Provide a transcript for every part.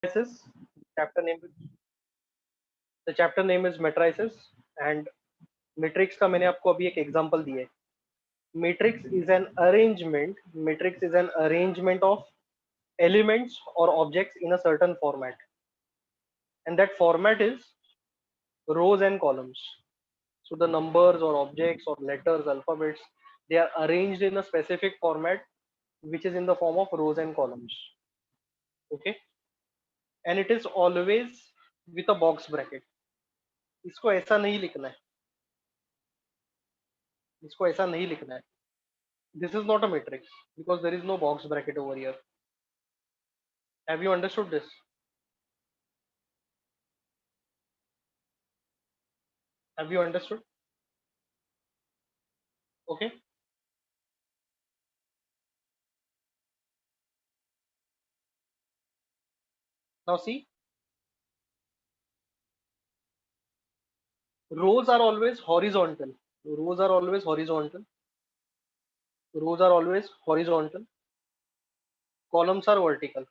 matrices. Chapter name the chapter name is matrices and matrix का मैंने आपको अभी एक एग्जांपल दिया है. Matrix is an arrangement of elements or objects in a certain format, and that format is rows and columns. So the numbers or objects or letters, alphabets, they are arranged in a specific format which is in the form of rows and columns. Okay, and it is always with a box bracket. इसको ऐसा नहीं लिखना है, इसको ऐसा नहीं लिखना है. This is not a matrix because there is no box bracket over here. Have you understood this? Have you understood? Okay. Now see, rows are always horizontal. Rows are always horizontal. Rows are always horizontal. Columns are vertical.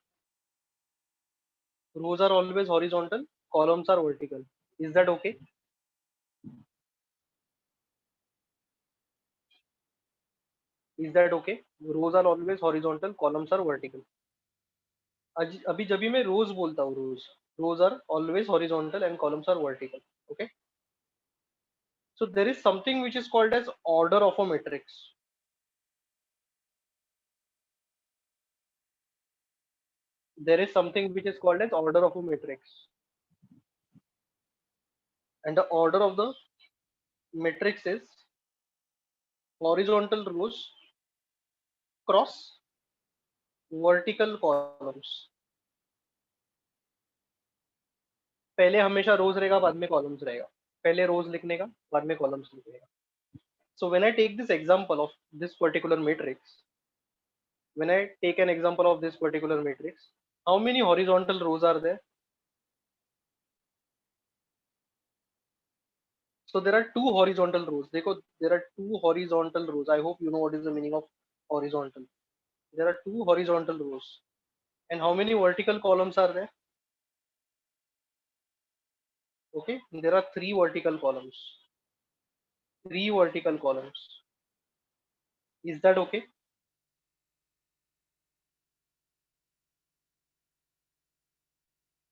Rows are always horizontal. Columns are vertical. Is that okay? Is that okay? Rows are always horizontal. Columns are vertical. अभी जब भी मैं rows बोलता हूँ, rows are always horizontal and columns are vertical. Okay. So there is something which is called as order of a matrix. There is something which is called as order of a matrix, and the order of the matrix is horizontal rows cross vertical columns. पहले हमेशा रोज रहेगा, बाद में columns रहेगा. पहले रोज लिखने का, बाद में कॉलम्स लिखने का. So when I take this example of this particular matrix, when I take an example of this particular matrix, how many horizontal rows are there? So there are two horizontal rows. देखो, there are two horizontal rows. I hope you know what is the meaning of horizontal. There are two horizontal rows. And how many vertical columns are there? Okay, there are three vertical columns. Three vertical columns. Is that okay?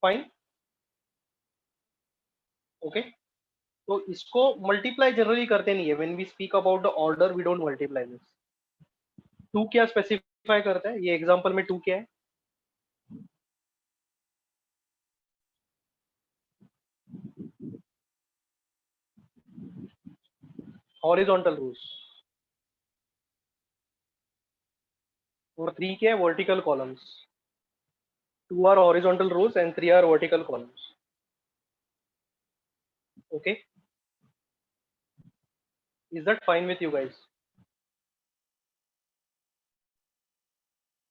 Fine. Okay. तो इसको multiply generally करते नहीं है. When we speak about the order we don't multiply this. Two क्या specify करता है? ये example में टू क्या है? Horizontal rows. और थ्री क्या है? Vertical columns. Two are horizontal rows and three are vertical columns. Okay, is that fine with you guys?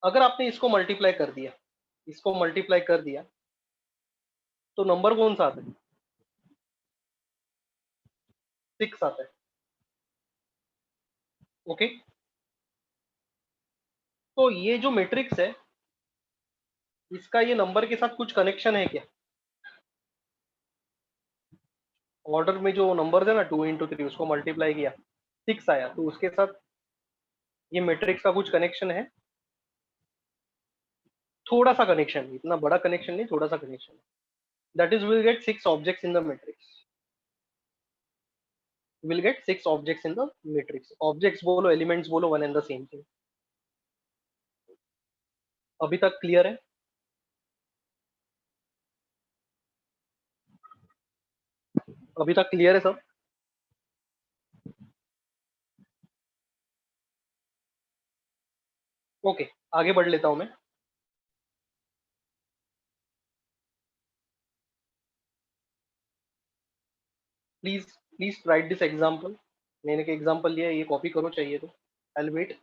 अगर आपने इसको मल्टीप्लाई कर दिया, इसको मल्टीप्लाई कर दिया, तो नंबर कौन सा आता है? 6 आता है. ओके, तो ये जो मैट्रिक्स है, इसका ये नंबर के साथ कुछ कनेक्शन है क्या? ऑर्डर में जो नंबर है ना, 2 into 3, उसको मल्टीप्लाई किया, 6 आया, तो उसके साथ ये मैट्रिक्स का कुछ कनेक्शन है? थोड़ा सा कनेक्शन, इतना बड़ा कनेक्शन नहीं, थोड़ा सा connection. That is will get 6 objects in the matrix. Will get 6 objects in the matrix. Objects बोलो, एलिमेंट्स बोलो, one and the same thing. अभी तक क्लियर है? अभी तक क्लियर है सब? ओके, आगे बढ़ लेता हूं मैं. Please please right this example. मैंने एक एग्जांपल लिया है, ये कॉपी करो चाहिए तो. I will wait.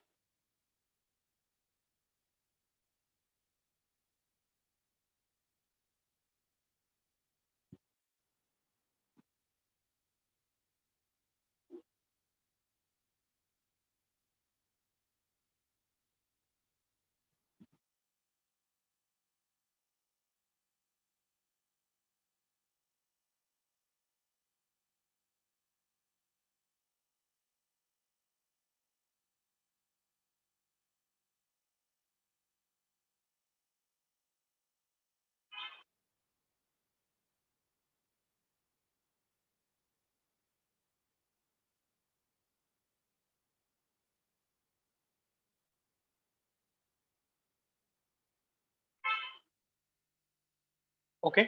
Okay,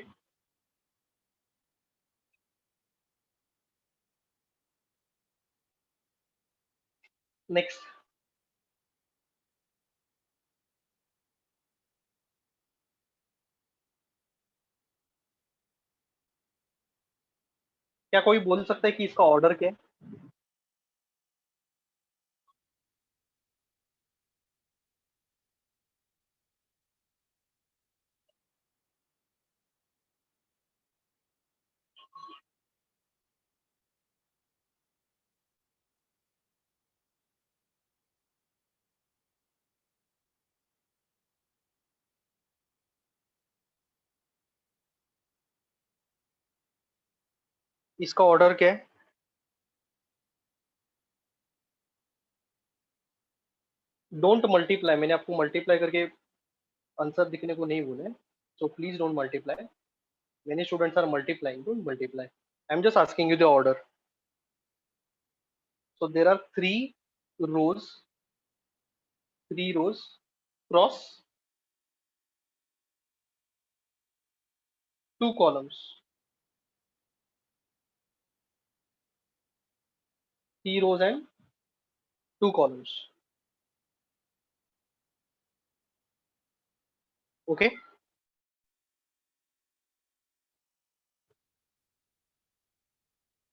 next. क्या कोई बोल सकता है कि इसका ऑर्डर क्या है? इसका ऑर्डर क्या है? डोंट मल्टीप्लाई, मैंने आपको मल्टीप्लाई करके आंसर दिखने को नहीं बोला है, so please don't multiply. Many students are multiplying, don't multiply. I'm just asking you the order. So there are rows three rows cross two columns, three rows and two columns. Okay,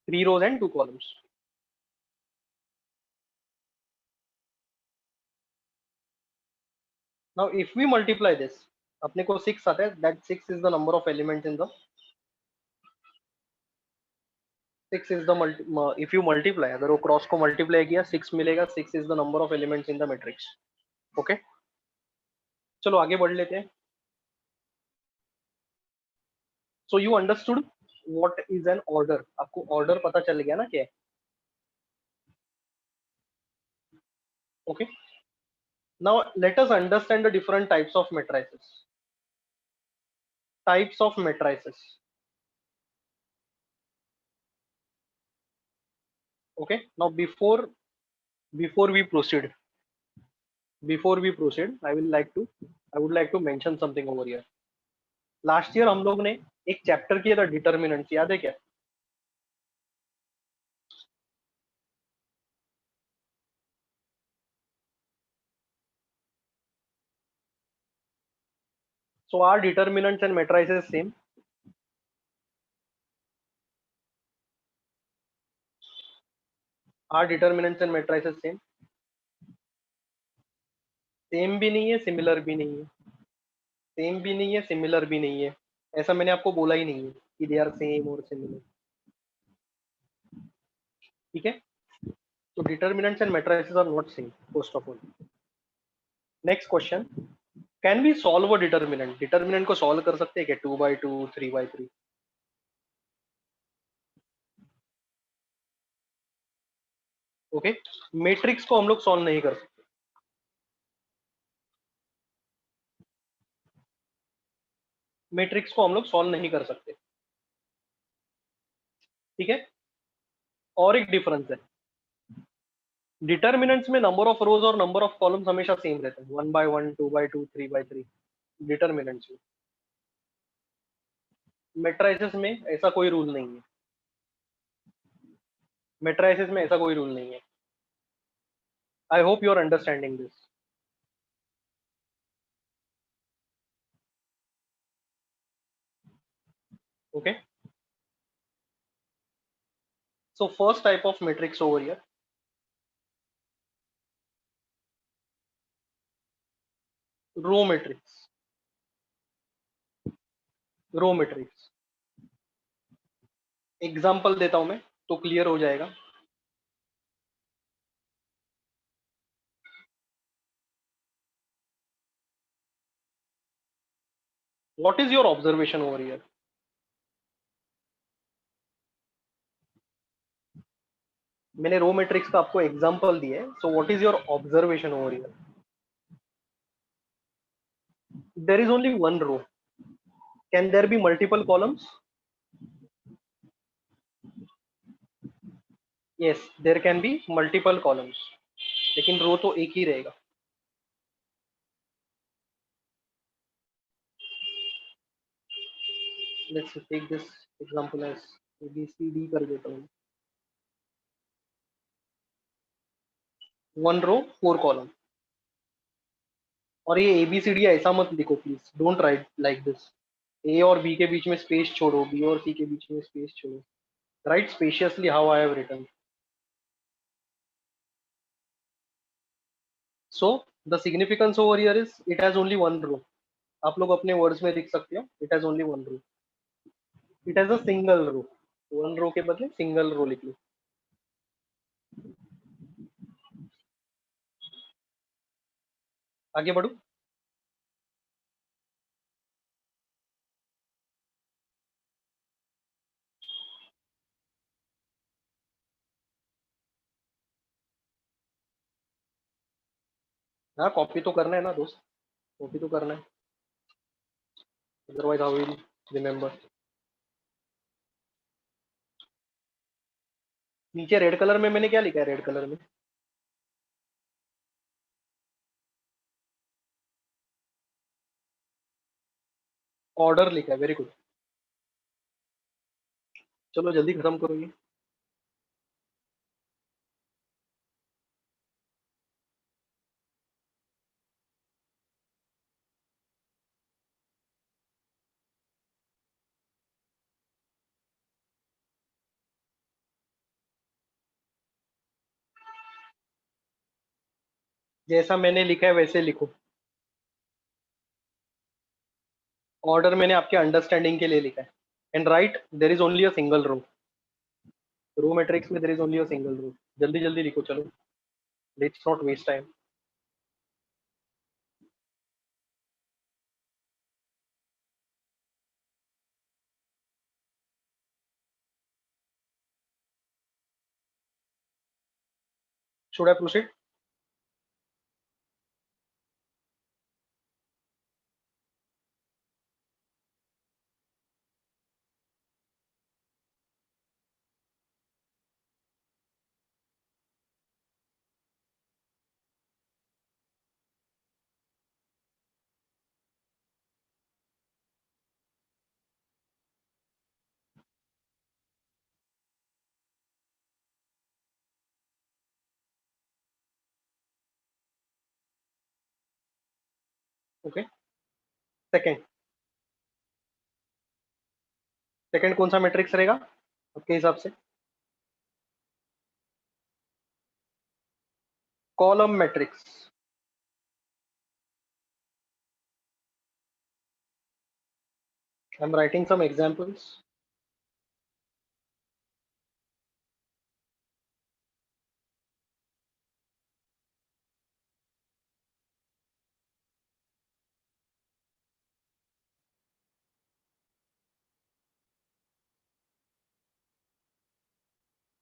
three rows and two columns. Now if we multiply this, अपने को 6 आता है, that 6 is the number of elements in the 6 is the if you multiply, अगर वो cross को multiply किया 6 मिलेगा, 6 is the number of elements in the matrix. Okay, चलो आगे बढ़ लेते हैं. So you understood what is an order? आपको order पता चल गया ना क्या है? Okay, now let us understand the different types of matrices. Types of matrices. Okay, now before we proceed, I would like to mention something over here. Last year हम लोग ने एक चैप्टर किया था डिटर्मिनेंट्स, याद है क्या? So are determinants and matrices same? Are determinants and matrices same? Same भी नहीं है, सिमिलर भी नहीं है. सेम भी नहीं है, सिमिलर भी नहीं है. ऐसा मैंने आपको बोला ही नहीं है कि दे आर सेम और सिमिलर. ठीक है, तो determinants and matrices are not same first of all. Next question, can we solve a determinant? Determinant को सॉल्व कर सकते हैं क्या 2 by 2, 3 by 3? ओके, मैट्रिक्स को हम लोग सॉल्व नहीं कर सकते. मैट्रिक्स को हम लोग सॉल्व नहीं कर सकते. ठीक है, और एक डिफरेंस है, डिटर्मिनेंट्स में नंबर ऑफ रोज और नंबर ऑफ कॉलम्स हमेशा सेम रहते हैं, 1 by 1, 2 by 2, 3 by 3 डिटर्मिनेंट्स में. मैट्रिसेस में ऐसा कोई रूल नहीं है. मैट्रिसेस में ऐसा कोई रूल नहीं है. I hope you are understanding this. Okay, so first type of matrix over here, row matrix. Row matrix example देता हूं मैं तो क्लियर हो जाएगा. What is your observation over here? मैंने रो मैट्रिक्स का आपको एग्जांपल दिया है, so what is your observation over here? There is only one row. Can there be multiple columns? Yes, there can be multiple columns, लेकिन row तो एक ही रहेगा. let's take this example as ABCD कर देता हूँ. One row, 4 column. और ये ABCD ऐसा मत लिखो please. Don't write like this. A और बी के बीच में स्पेस छोड़ो, बी और सी के बीच में स्पेस छोड़ो. Write spaciously how I have written. So the significance over here is it has only one row. आप लोग अपने वर्ड्स में लिख सकते हो, it has only one row. It has a single row. One row के बदले सिंगल रो लिख लो. आगे बढ़ो. हाँ, कॉपी तो करना है ना दोस्त, कॉपी तो करना है. Otherwise how will remember. नीचे रेड कलर में मैंने क्या लिखा है? रेड कलर में ऑर्डर लिखा है. Very good. चलो जल्दी खत्म करो ये. जैसा मैंने लिखा है वैसे लिखो. ऑर्डर मैंने आपके अंडरस्टैंडिंग के लिए लिखा है. And right there is only a single row. Row matrix में there is only a single row. जल्दी जल्दी लिखो चलो. Let's not waste time. Should I proceed? Okay. Second. Second कौन सा मैट्रिक्स रहेगा आपके हिसाब से? Column matrix. I am writing some examples.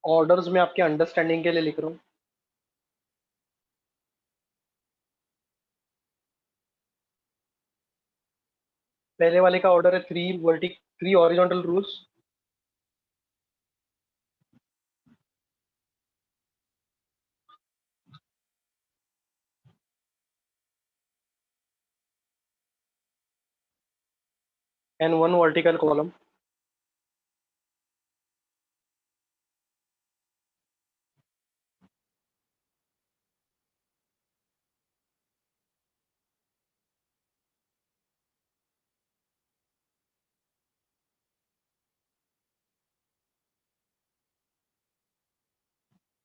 Orders में आपके अंडरस्टैंडिंग के लिए लिख रहा हूँ. पहले वाले का ऑर्डर है three horizontal rules. And one vertical column.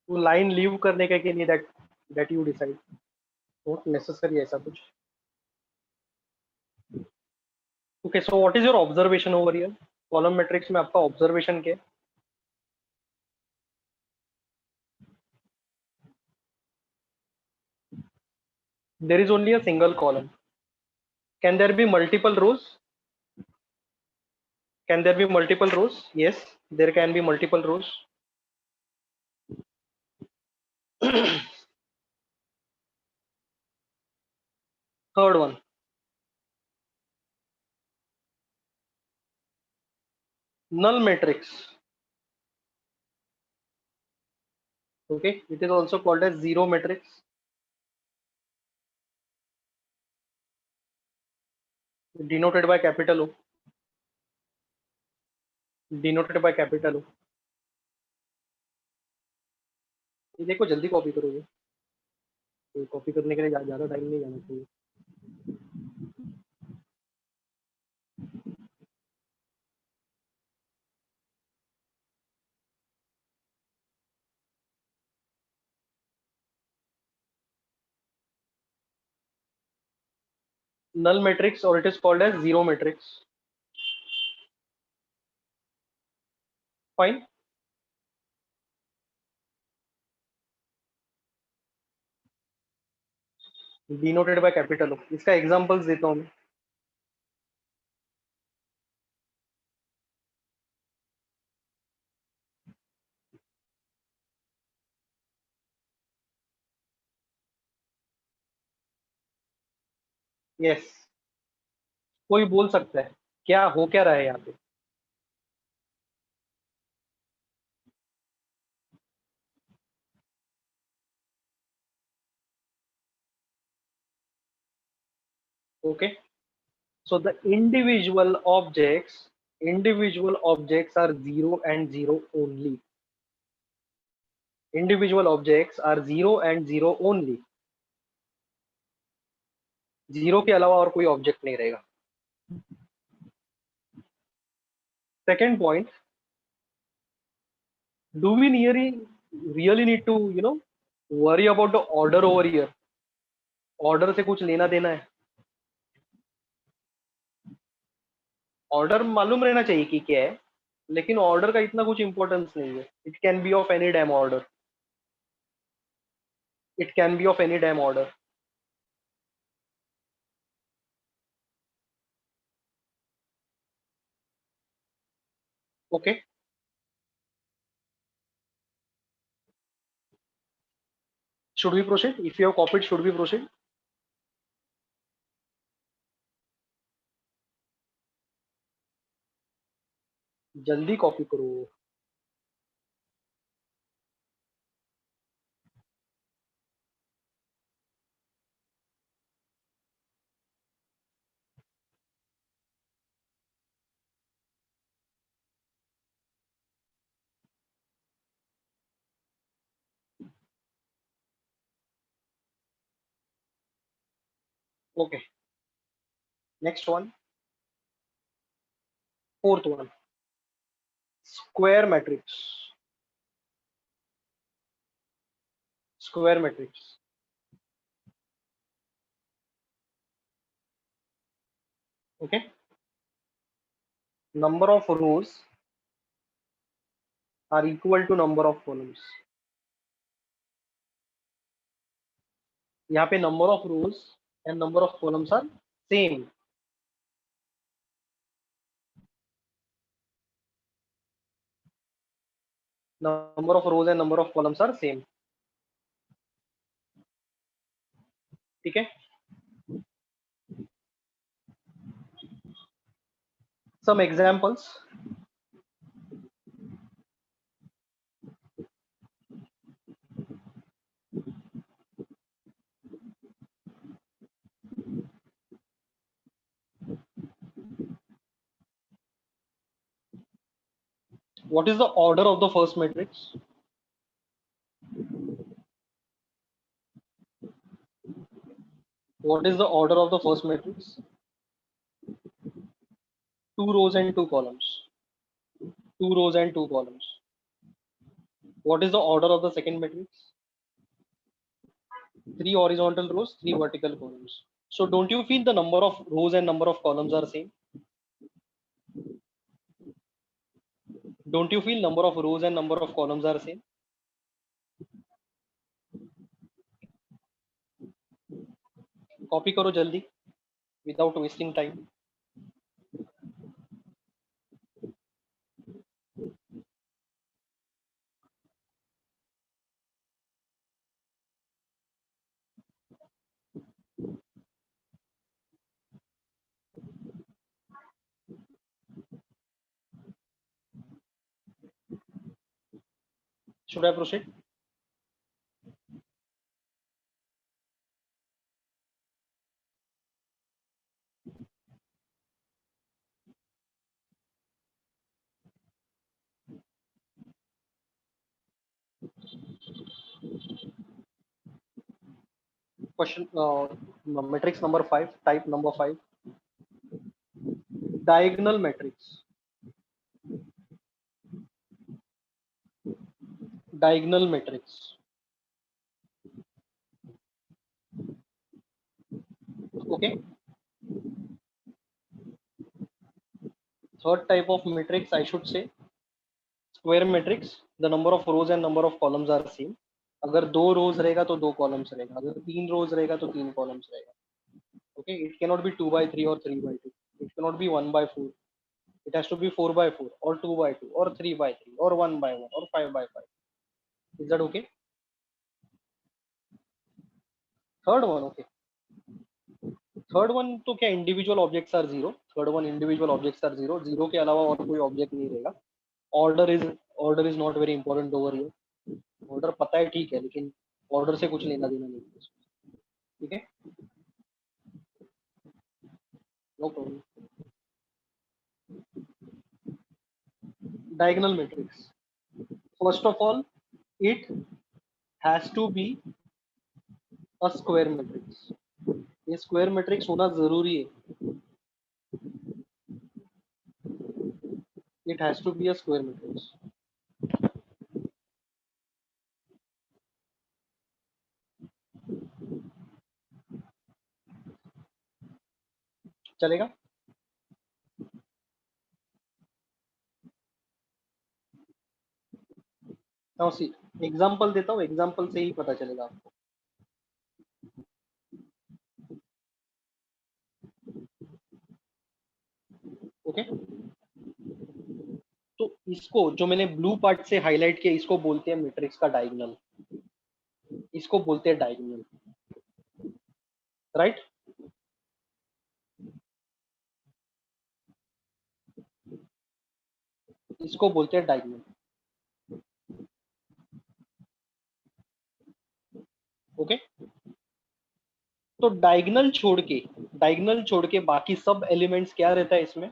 तो लाइन लीव करने के लिए that that you decide. Not necessary ऐसा कुछ. Okay. So what is your observation over here? Column matrix में आपका ऑब्जर्वेशन क्या है? There is only a single column. Can there be multiple rows? Can there be multiple rows? Yes, there can be multiple rows. Third one, null matrix. Okay, it is also called as zero matrix. Denoted by capital O. Denoted by capital हो। ये देखो जल्दी copy करोगे, तो copy करने के लिए ज्यादा टाइम नहीं जाना चाहिए। null matrix, or it is called as zero matrix. Fine. Denoted by capital हो। इसका एग्जांपल्स देता हूँ मैं। यस, कोई बोल सकता है क्या हो क्या रहा है यहाँ पे। Okay, so the individual objects are zero and zero only. Individual objects are zero and zero only. Zero के अलावा और कोई ऑब्जेक्ट नहीं रहेगा। Second point, do we really need to worry about the order over here? Order से कुछ लेना देना है? ऑर्डर मालूम रहना चाहिए कि क्या है, लेकिन ऑर्डर का इतना कुछ इंपॉर्टेंस नहीं है। It can be of any damn order, it can be of any damn order. Okay, should we proceed? If you have copied, should we proceed? जल्दी कॉपी करो। Okay, next one, fourth one, square matrix. Square matrix, okay. Number of rows are equal to number of columns. यहाँ पे number of rows and number of columns are same. Number of rows and number of columns are same, ठीक है। Some examples, what is the order of the first matrix? What is the order of the first matrix? Two rows and two columns. Two rows and two columns. What is the order of the second matrix? Three horizontal rows, three vertical columns. So don't you feel the number of rows and number of columns are same? Don't you feel number of rows and number of columns are same? Copy करो जल्दी, without wasting time. Should I proceed? Question matrix number 5, type number 5, diagonal matrix. Diagonal matrix. Okay. Third type of matrix, I should say, square matrix. The number of rows and number of columns are same. अगर 2 rows रहेगा तो 2 columns रहेगा, अगर 3 rows रहेगा तो 3 columns रहेगा. Okay, it cannot be 2 by 3 or 3 by 2. It cannot be 1 by 4. It has to be 4 by 4 or 2 by 2 or 3 by 3 or 1 by 1 or 5 by 5. Is that okay? Third one, okay. Third one तो क्या individual objects are zero. Third one individual objects are zero. Zero के अलावा और कोई object नहीं रहेगा. Order is not very important over here. Order पता है ठीक है, लेकिन ऑर्डर से कुछ लेना देना नहीं है. ठीक है, no problem. Diagonal matrix. First of all, it has to be a square matrix. ये स्क्वायर मैट्रिक्स होना जरूरी है. It has to be a square matrix. चलेगा. नाउ सी, एग्जांपल देता हूँ, एग्जांपल से ही पता चलेगा आपको. ओके, तो इसको जो मैंने ब्लू पार्ट से हाईलाइट किया, इसको बोलते हैं मैट्रिक्स का डायगोनल. इसको बोलते हैं डायगोनल, राइट. इसको बोलते हैं डायगोनल. ओके, तो डायगोनल छोड़ के बाकी सब एलिमेंट्स क्या रहता है इसमें.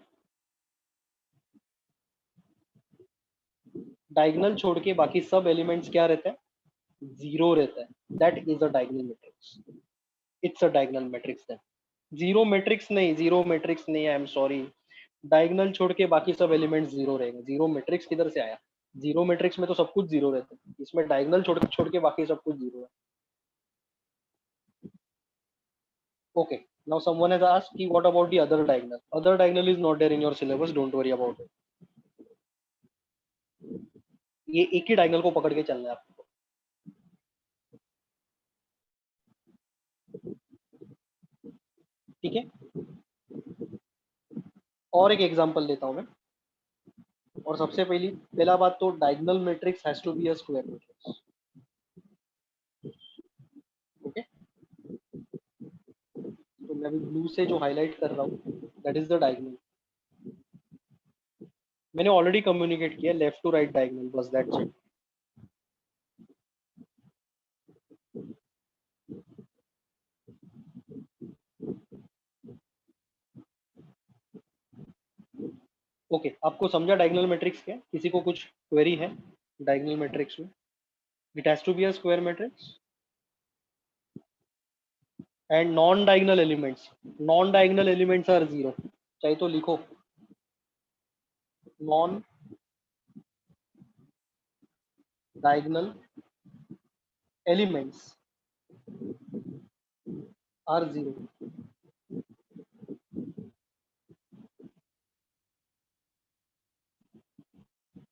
डायगोनल छोड़ के बाकी सब एलिमेंट्स क्या रहता है, जीरो रहता है. That is a diagonal matrix. It's a diagonal matrix. That zero matrix नहीं, जीरो मैट्रिक्स नहीं, आई एम सॉरी. डायगोनल छोड़ के बाकी सब एलिमेंट्स जीरो रहेंगे. जीरो मैट्रिक्स किधर से आया. जीरो मैट्रिक्स में तो सब कुछ जीरो रहता है. इसमें डायगोनल छोड़ के बाकी सब कुछ जीरो है. Okay. Now someone has asked, what about the other diagonal? Other diagonal is not there in your syllabus. Don't worry about it. ये एक ही डायगोनल को पकड़ के चलना है आपको. ठीक है, और एक एग्जांपल लेता हूं मैं. और सबसे पहला बात तो diagonal matrix has to be a square matrix. Okay, तो मैं अभी ब्लू से जो हाईलाइट कर रहा हूँ, दैट इज द डायगोनल. मैंने ऑलरेडी कम्युनिकेट किया, लेफ्ट टू राइट डायगोनल, बस दैट्स इट. ओके, आपको समझा डायगोनल मैट्रिक्स क्या. किसी को कुछ क्वेरी है डायगोनल मैट्रिक्स में. It has to be a square matrix and non diagonal elements are zero. चाहे तो लिखो, non diagonal elements are zero.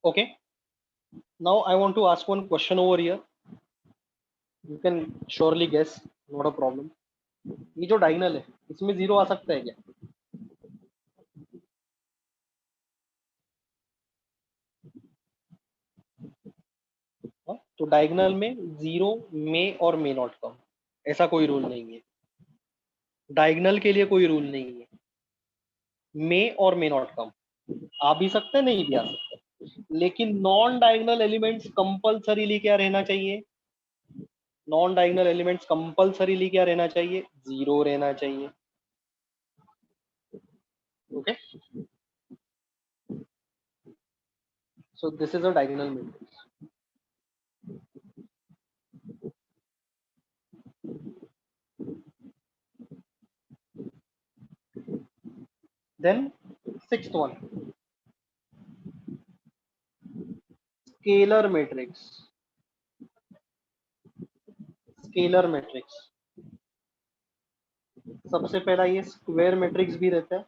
Okay, now I want to ask one question over here. You can surely guess, not a problem. ये जो diagonal है, इसमें zero आ सकता है क्या. हाँ? तो डायगोनल में जीरो मे और मे नॉट कम, ऐसा कोई रूल नहीं है. डायगोनल के लिए कोई रूल नहीं है. मे और मे नॉट कम आ भी सकते हैं, नहीं भी आ सकते. लेकिन नॉन डायगोनल एलिमेंट्स कंपल्सरीली क्या रहना चाहिए. नॉन डायगोनल एलिमेंट्स कंपल्सरीली क्या रहना चाहिए, जीरो रहना चाहिए. Okay, so this is a diagonal matrix. Then sixth one, scalar matrix. Scalar matrix, सबसे पहला ये स्क्वायर मैट्रिक्स भी रहता है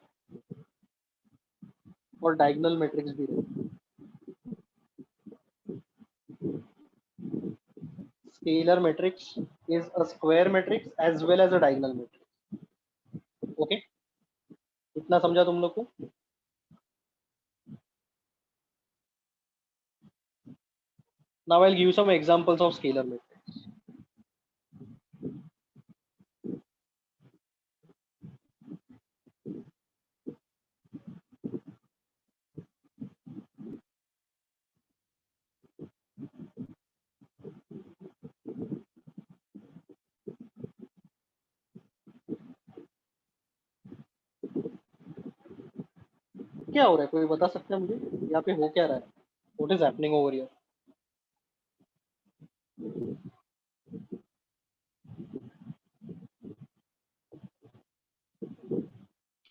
और डायगोनल मैट्रिक्स भी रहता है. Scalar matrix is a square matrix as well as a diagonal matrix. Okay, इतना समझा तुम लोग को? Now I will give some examples of scalar matrix. क्या हो रहा है, कोई बता सकता है मुझे यहाँ पे हो क्या रहा है? What is happening over here?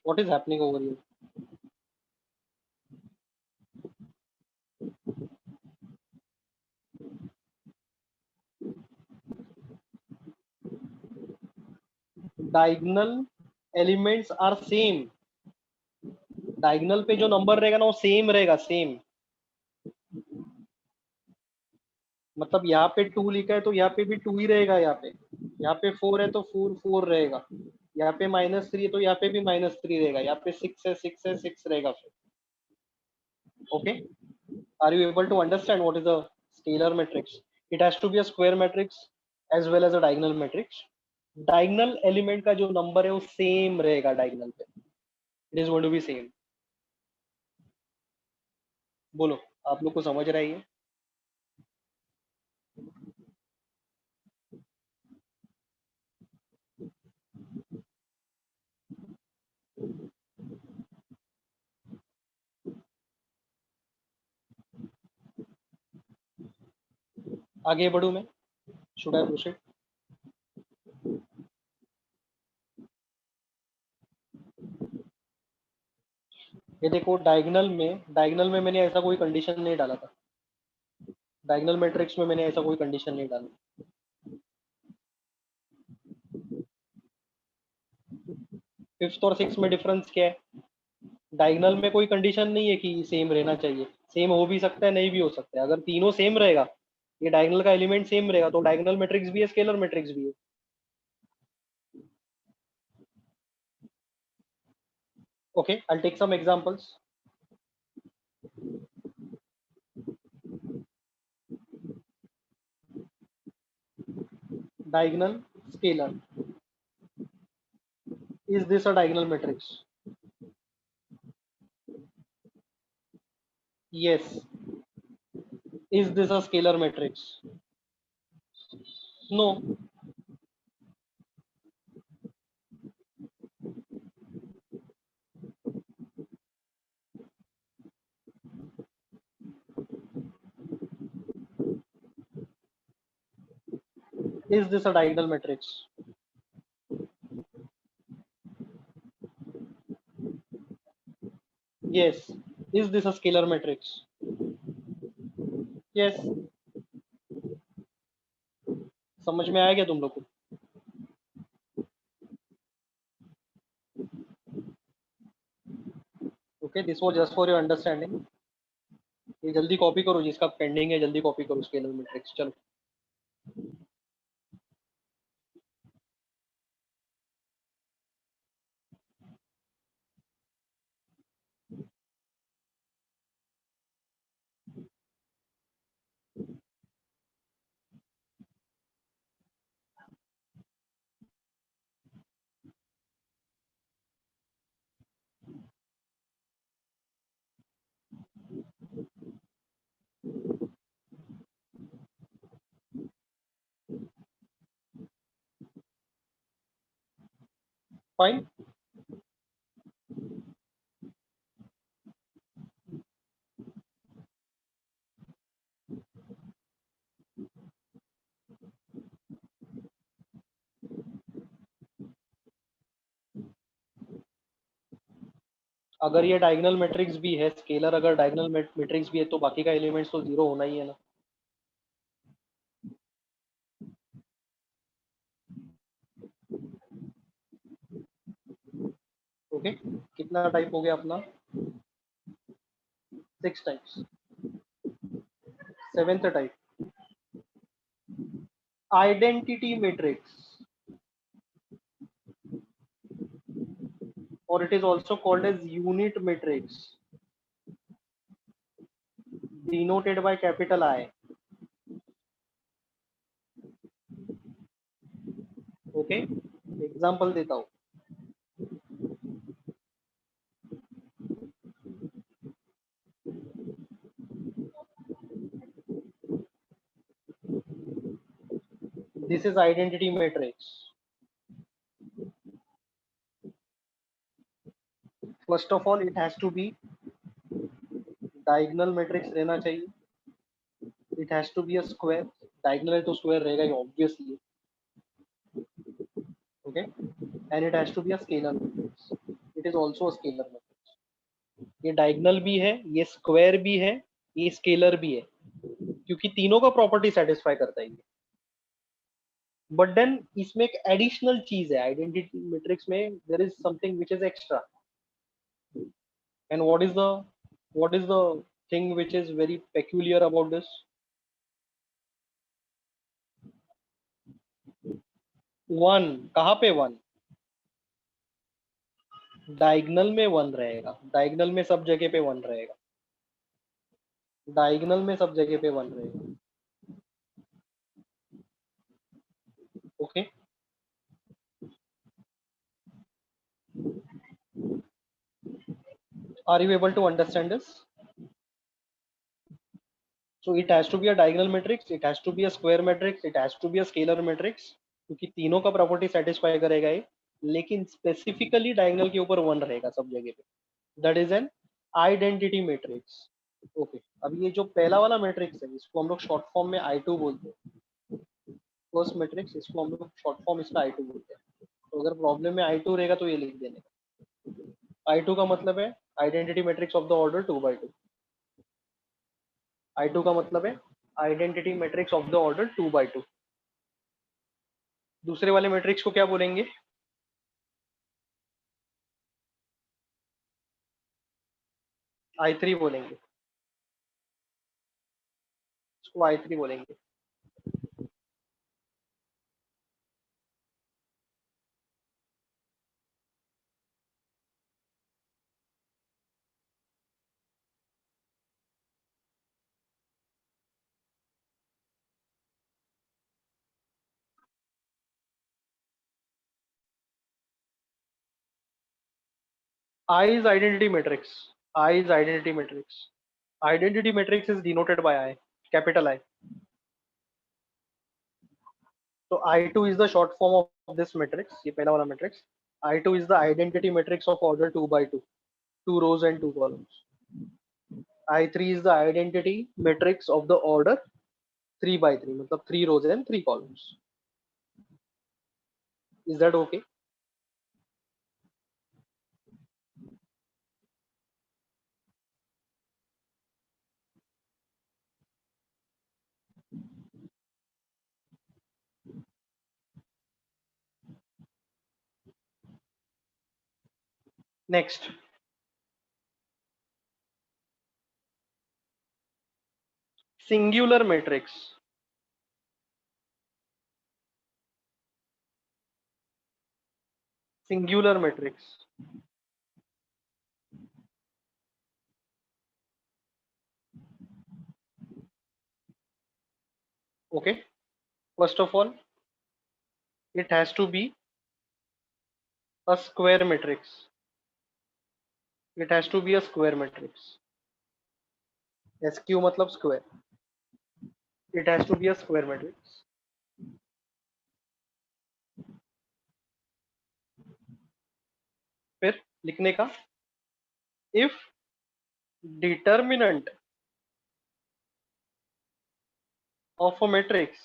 What is happening over here? Diagonal elements are same. Diagonal पे जो नंबर रहेगा ना वो सेम रहेगा, सेम. मतलब यहाँ पे 2 लिखा है तो यहाँ पे भी 2 ही रहेगा. यहाँ पे 4 है तो 4 रहेगा. यहाँ पे -3 है तो यहाँ पे भी -3 रहेगा. यहाँ पे 6 है, 6 है, 6 रहेगा फिर. Okay, are you able to understand what is a scalar matrix? It has to be a square matrix as well as a diagonal matrix. Diagonal element का जो नंबर है वो सेम रहेगा डायगोनल पे. It is going to be same. बोलो, आप लोग को समझ रहा है ये? आगे बढ़ू मैं? Should I proceed? ये देखो, डायगोनल में मैंने ऐसा कोई कंडीशन नहीं डाला था. डायगोनल मैट्रिक्स में मैंने ऐसा कोई कंडीशन नहीं डाला. फिफ्थ और सिक्स में डिफरेंस क्या है? डायगोनल में कोई कंडीशन नहीं है कि सेम रहना चाहिए. सेम हो भी सकता है, नहीं भी हो सकता है. अगर तीनों सेम रहेगा, ये डायगोनल का एलिमेंट सेम रहेगा तो डायगोनल मैट्रिक्स भी है, स्केलर मैट्रिक्स भी है. Okay, I take some examples. Diagonal, scalar. Is this a diagonal matrix? Yes. Is this a scalar matrix? No. Is this a diagonal matrix? Yes. Is this a scalar matrix? Yes. समझ में आया क्या तुम लोग को? Okay, this was just for your understanding. ये जल्दी copy करो, जिसका पेंडिंग है जल्दी कॉपी करो स्केलर मैट्रिक्स. चलो. फाइन. अगर ये डायगोनल मैट्रिक्स भी है, स्केलर अगर डायगोनल मैट्रिक्स भी है तो बाकी का एलिमेंट्स तो जीरो होना ही है ना। ओके, कितना टाइप हो गया अपना? 6 types. Seventh type, identity matrix, or it is also called as unit matrix, denoted by capital I. Okay, example देता हूँ। This is identity matrix. First of all, it has to be diagonal matrix रहना चाहिए. It has to be a square. Diagonal है तो square रहेगा ही obviously. Okay, and it has to be a scalar matrix. It is also a scalar matrix. ये diagonal भी है, ये square भी है, ये scalar भी है, क्योंकि तीनों का प्रॉपर्टी सेटिस्फाई करता है ये। बट देन इसमें एक एडिशनल चीज है आइडेंटिटी मैट्रिक्स में, there is something which is extra, and what is the thing which is very peculiar about this? One. कहाँ पे वन? डायगोनल में वन रहेगा, डायगोनल में सब जगह पे वन रहेगा, डायगोनल में सब जगह पे वन रहेगा। Okay, are you able to understand this? So it has to be a diagonal matrix, it has to be a square matrix, it has to be a scalar matrix, क्योंकि तीनों का property satisfy करेगा ये, लेकिन specifically diagonal के ऊपर one रहेगा सब जगह पे। That is an identity matrix. Okay, अब ये जो पहला वाला मैट्रिक्स है इसको हम लोग शॉर्ट फॉर्म में I2 बोलते हैं। फर्स्ट मैट्रिक्स, इसको हम लोग शॉर्ट फॉर्म इसका I2 बोलते हैं। तो अगर प्रॉब्लम में I2 रहेगा तो ये लिख देने का। I2 का मतलब है identity matrix of the order 2 by 2। I2 का मतलब है identity matrix of the order 2 by 2। दूसरे वाले मैट्रिक्स को क्या बोलेंगे? I3 बोलेंगे, इसको I3 बोलेंगे। I is identity matrix. I is identity matrix. Identity matrix is denoted by I, capital I. So I2 is the short form of this matrix, ये पहला वाला matrix. I2 is the identity matrix of order 2 by 2, 2 rows and 2 columns. I3 is the identity matrix of the order 3 by 3, मतलब 3 rows and 3 columns. Is that okay? Next, singular matrix. Singular matrix. Okay. First of all, it has to be a square matrix. It has to be a square matrix. SQ मतलब square. It has to be a square matrix. फिर लिखने का, if determinant of a matrix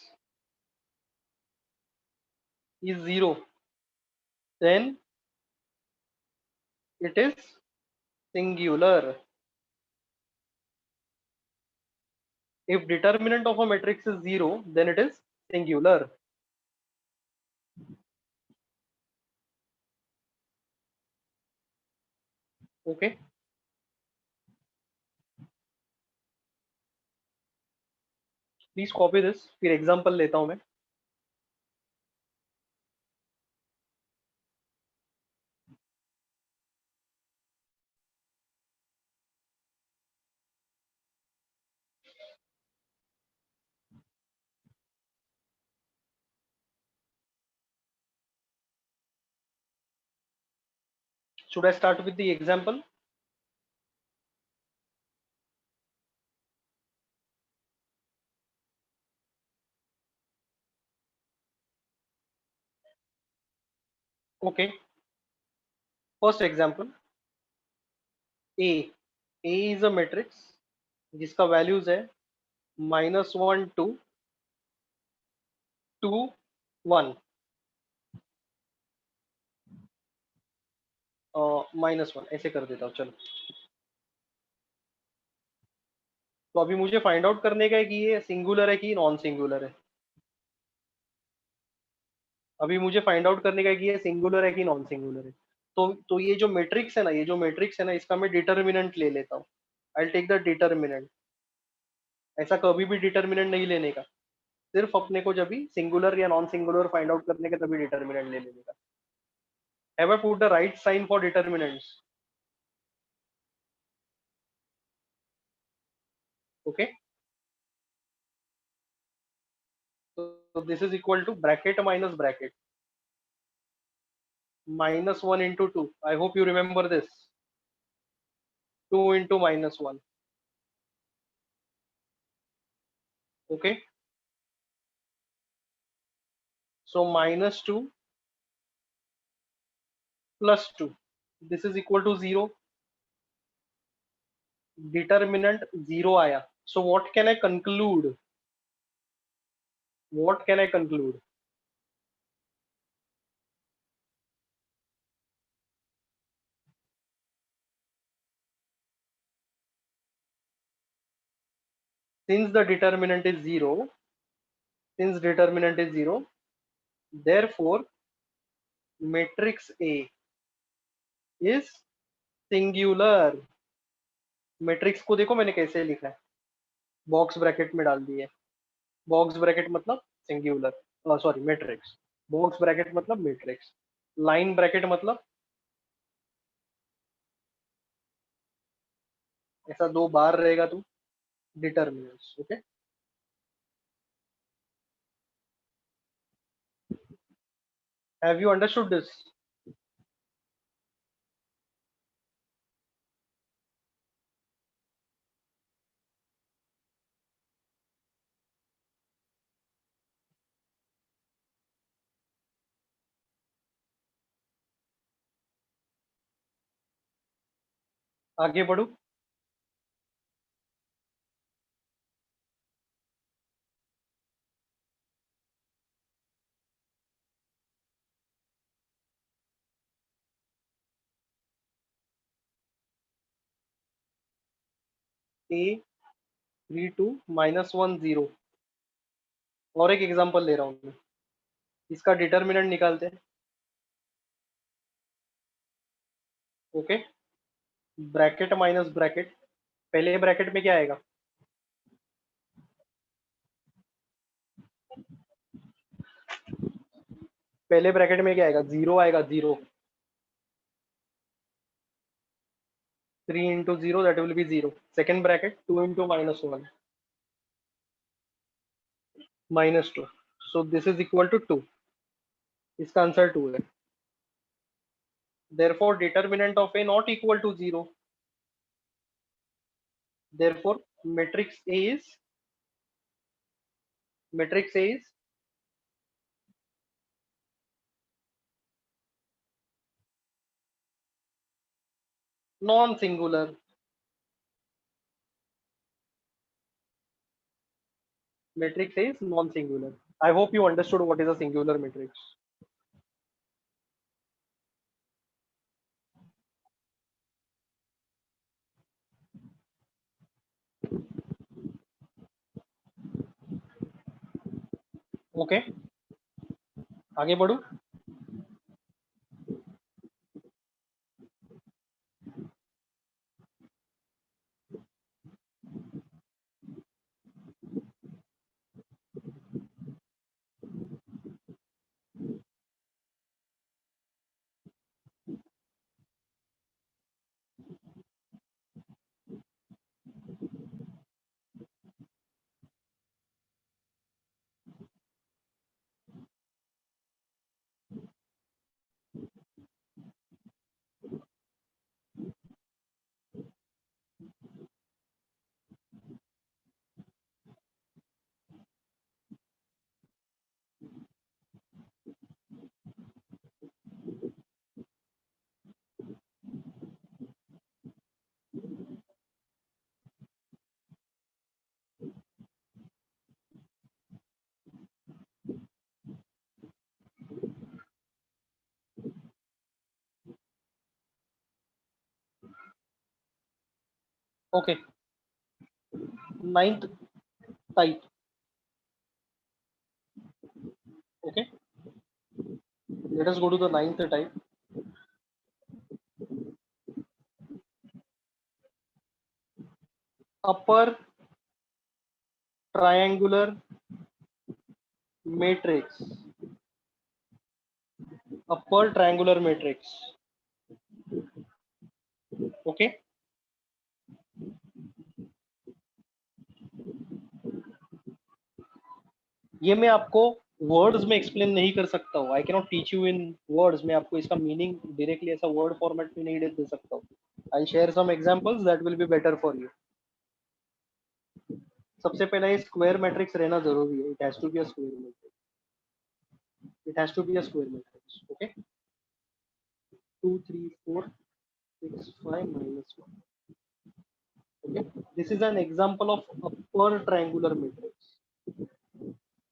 is 0, then it is singular. If determinant of a matrix is 0, then it is singular. Okay. Please copy this. फिर example लेता हूँ मैं. Should I start with the example? Okay. First example. A. A is a matrix जिसका values है -1 2 2 1 -1 ऐसे कर देता हूँ. चलो, तो अभी मुझे फाइंड आउट करने का है कि ये सिंगुलर है कि नॉन सिंगुलर है. अभी मुझे फाइंड आउट करने का है कि ये सिंगुलर है कि नॉन सिंगुलर है. तो ये जो मैट्रिक्स है ना, ये जो मैट्रिक्स है ना, इसका मैं डिटर्मिनेंट ले लेता हूँ. I take the determinant. ऐसा कभी भी डिटर्मिनेंट नहीं लेने का, सिर्फ अपने को जब भी सिंगुलर या नॉन सिंगुलर फाइंड आउट करने का तभी डिटर्मिनेंट ले लेने का. Have I put the right sign for determinants? Okay. So this is equal to bracket minus bracket, -1 into 2. I hope you remember this. 2 into -1. Okay. So -2 plus 2. This is equal to 0. Determinant 0 आया. So what can I conclude? What can I conclude? Since the determinant is 0, therefore matrix A is singular. Matrix को देखो मैंने कैसे लिखा है, box bracket में डाल दिए. बॉक्स ब्रैकेट मतलब singular, sorry matrix. Box bracket मतलब मैट्रिक्स. लाइन ब्रैकेट मतलब ऐसा 2 बार रहेगा तो determinants. Okay. Have you understood this? आगे बढ़ो. ए 3 2 -1 0. और एक एग्जांपल ले रहा हूँ मैं. इसका डिटर्मिनेंट निकालते हैं. ओके. Bracket minus bracket. पहले ब्रैकेट में क्या आएगा? पहले ब्रैकेट में क्या आएगा? 0 आएगा. 0. 3 into 0, that will be 0. Second bracket, 2 into -1, -2. So this is equal to 2. इसका आंसर 2 है. Therefore determinant of A not equal to 0. Therefore matrix A is non-singular. Matrix A is non-singular. I hope you understood what is a singular matrix. Okay, आगे बढ़ू। Okay, ninth type. Okay, let us go to the ninth type. Upper triangular matrix. Upper triangular matrix. Okay, ये मैं आपको words में explain नहीं कर सकता हूँ। I cannot teach you in words. मैं आपको इसका मीनिंग डायरेक्टली ऐसा वर्ड फॉर्मेट में नहीं दे सकता हूँ। I share some examples that will be better for you. सबसे पहले ये स्क्वायर मैट्रिक्स रहना जरूरी है। It has to be a square matrix. It has to be a square matrix. Okay, 2 3 4 6 5 minus 1. Okay, this is an example of upper triangular matrix.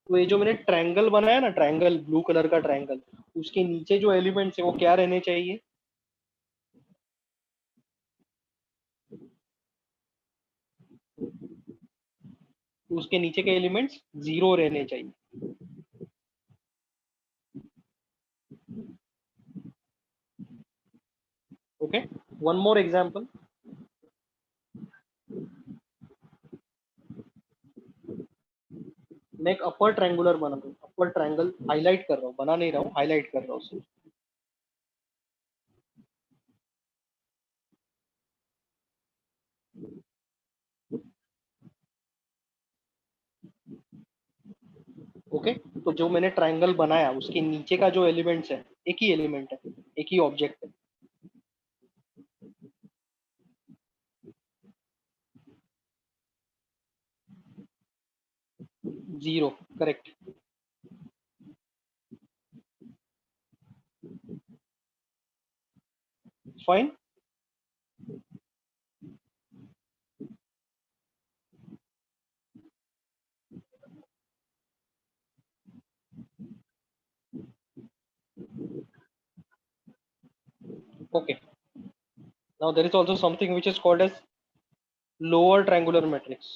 तो ये जो मैंने ट्रायंगल बनाया ना, ट्रायंगल ब्लू कलर का ट्रायंगल, उसके नीचे जो एलिमेंट्स है वो क्या रहने चाहिए? उसके नीचे के एलिमेंट्स 0 रहने चाहिए। Okay, one more example. मैं एक अपर ट्रायंगुलर बना रहा हूँ, अपर ट्रायंगल हाईलाइट कर रहा हूँ, बना नहीं रहा हूँ, हाईलाइट कर रहा हूँ। ओके, तो जो मैंने ट्रायंगल बनाया उसके नीचे का जो एलिमेंट्स है, एक ही एलिमेंट है, एक ही ऑब्जेक्ट है। 0, correct. Fine. Okay, now there is also something which is called as lower triangular matrix.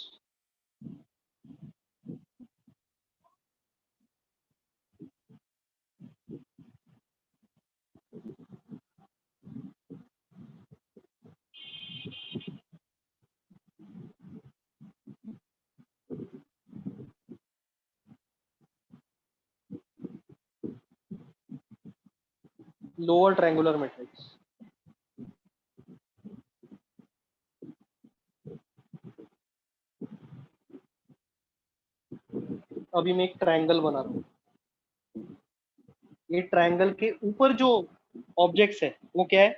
Lower triangular matrix. अभी मैं एक ट्रायंगल बना रहा हूँ। ये ट्रायंगल के ऊपर जो ऑब्जेक्ट्स है वो क्या है?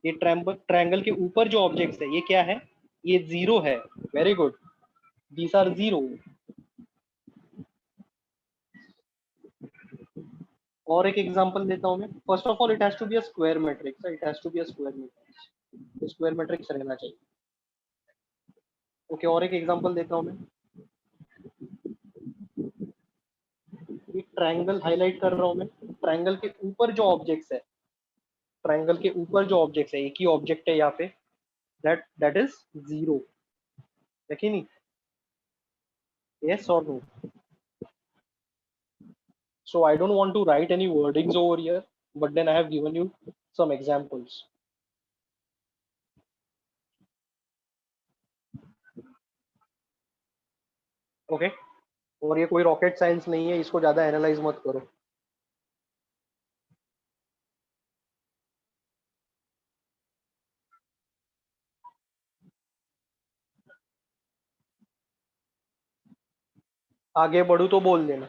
ये ट्रायंगल के ऊपर जो ऑब्जेक्ट्स है ये क्या है? ये 0 है। Very good, these are 0। और एक एग्जांपल देता हूँ मैं। First of all it has to be a square matrix. It has to be a square matrix. Square matrix रहना चाहिए। ओके, और एक एग्जांपल देता हूँ मैं। एक ट्रायंगल हाईलाइट कर रहा हूँ मैं। ट्रायंगल के ऊपर जो ऑब्जेक्ट्स है, ट्रायंगल के ऊपर जो ऑब्जेक्ट्स है, एक ही ऑब्जेक्ट है यहाँ पे, दैट इज 0। देखिए नहीं, Yes or no? So I don't want to write any wordings over here, but then I have given you some examples. Okay और ये कोई रॉकेट साइंस नहीं है, इसको ज्यादा एनालाइज मत करो. आगे बढ़ू तो बोल देना.